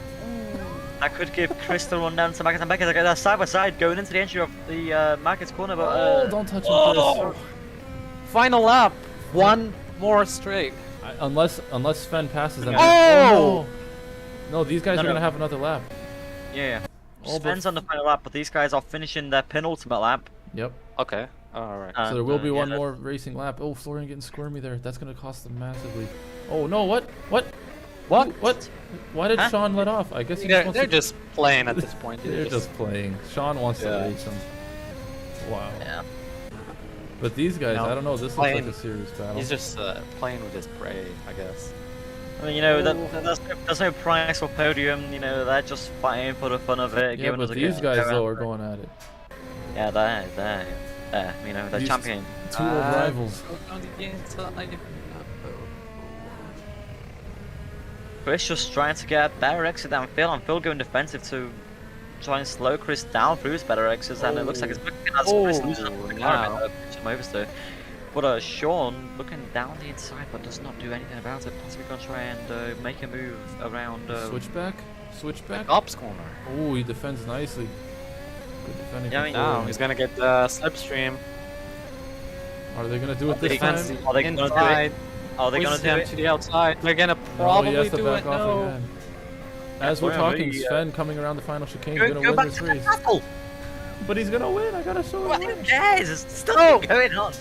That could give Chris the run down to Marcus and Beckett. They're side by side going into the entry of the Marcus corner, but Oh, don't touch him, oh. Chris. Final lap. One more straight. Unless Sven passes them. Okay. Oh! No, these guys No, are no. gonna have another lap. Yeah. Oh, but- Sven's on the final lap, but these guys are finishing their penultimate lap. Yep. Okay. All right. So there will be yeah, one that's- more racing lap. Oh, Florian getting squirmy there. That's gonna cost them massively. Oh no! What? What? What? What? Why did Huh? Sean let off? I guess he They're, just they're wants to... just playing at this point. They're just playing. Sean wants to Yeah. race them. Wow. Yeah. But these guys, No, I don't know. This looks playing- like a serious battle. He's just playing with his prey, I guess. I mean, you know, there's no prize for podium. You know, they're just fighting for the fun of it. Yeah, giving but us a these good guys go though are around. going at it. Yeah, they're you know, they're These champion. Two old rivals. On the inside. Chris just trying to get a better exit than Phil, and Phil going defensive to try and slow Chris down through his better exits, and it looks like it's looking as Chris loses the car now. and pitch him over to. But Sean looking down the inside, but does not do anything about it. Possibly gonna try and make a move around. Switchback? Switchback? Ops corner. Oh, he defends nicely. Good defending. Yeah, I from mean- Now Florian. he's gonna get the slipstream. Are they gonna do it this Defense time? Are they gonna do it? inside. Are they gonna Pushes do him it? to the outside. They're gonna No, probably he has to do back it. off No. again. As we're Florian talking, really, Sven coming around the final chicane, Go gonna back win to this the race. battle. But he's gonna win. I gotta show Who him. cares? It's still No. going on.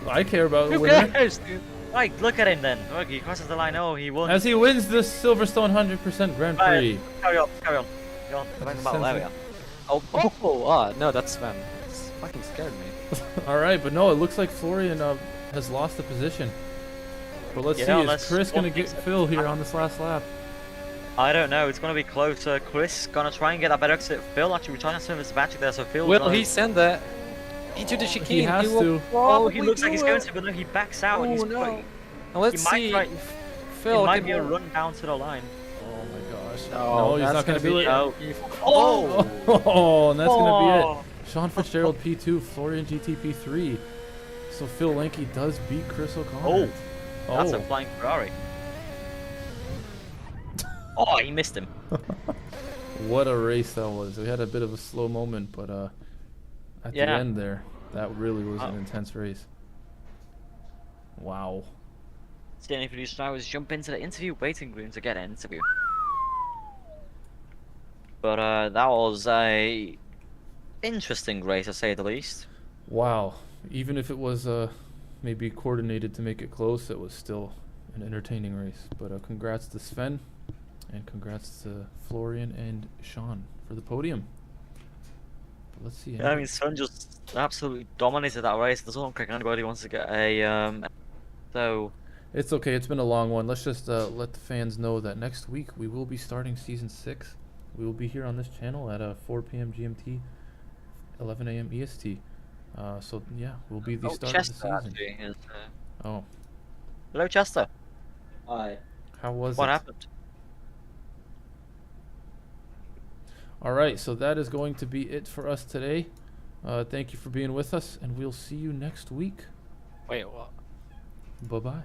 I care about the Who winner. cares, dude? Right, look at him then. Look, he crosses the line. Oh, he won. As he wins the Silverstone 100% Grand Right. Prix. Carry on, carry on. Go on. Back to the battle. There we go. No, that's Sven. It's fucking scared me. All right, but no, it looks like Florian has lost the position. But let's Yeah, see, is unless Chris gonna one get thinks- Phil here on this last lap? I don't know. It's gonna be close. Chris gonna try and get that better exit. Phil actually trying to turn his battery there, so Phil. Will he send that into the chicane? He has will to. Oh, he probably looks like he's do going it. to, but no, he backs out. and he's Oh, no. quite- Now let's might see. try- if It Phil might can be a run down to the line. Oh my gosh. No, No, he's that's not gonna do be it. Oh. Oh. Oh, and that's gonna be it. Sean Fitzgerald P2, Florian GT P3. So Phil Lanky does beat Chris O'Connor. That's a flying Ferrari. Oh, he missed him. What a race that was. We had a bit of a slow moment, but at the Yeah. end there, that really was an intense race. Wow. See any producer drivers jump into the interview waiting room to get an interview. But that was a interesting race, to say the least. Wow. Even if it was maybe coordinated to make it close, it was still an entertaining race. But congrats to Sven, and congrats to Florian and Sean for the podium. But let's see. Yeah, I mean, Sun just absolutely dominated that race. Doesn't look like anybody wants to get a so. It's okay. It's been a long one. Let's just let the fans know that next week we will be starting season 6. We will be here on this channel at 4 p.m. GMT, 11 a.m. EST. So yeah, we'll be the start of the season. Actually is, Oh, hello, Chester. Hi. how was What it? happened? All right, so that is going to be it for us today. Thank you for being with us, and we'll see you next week. Wait, what? Bye-bye.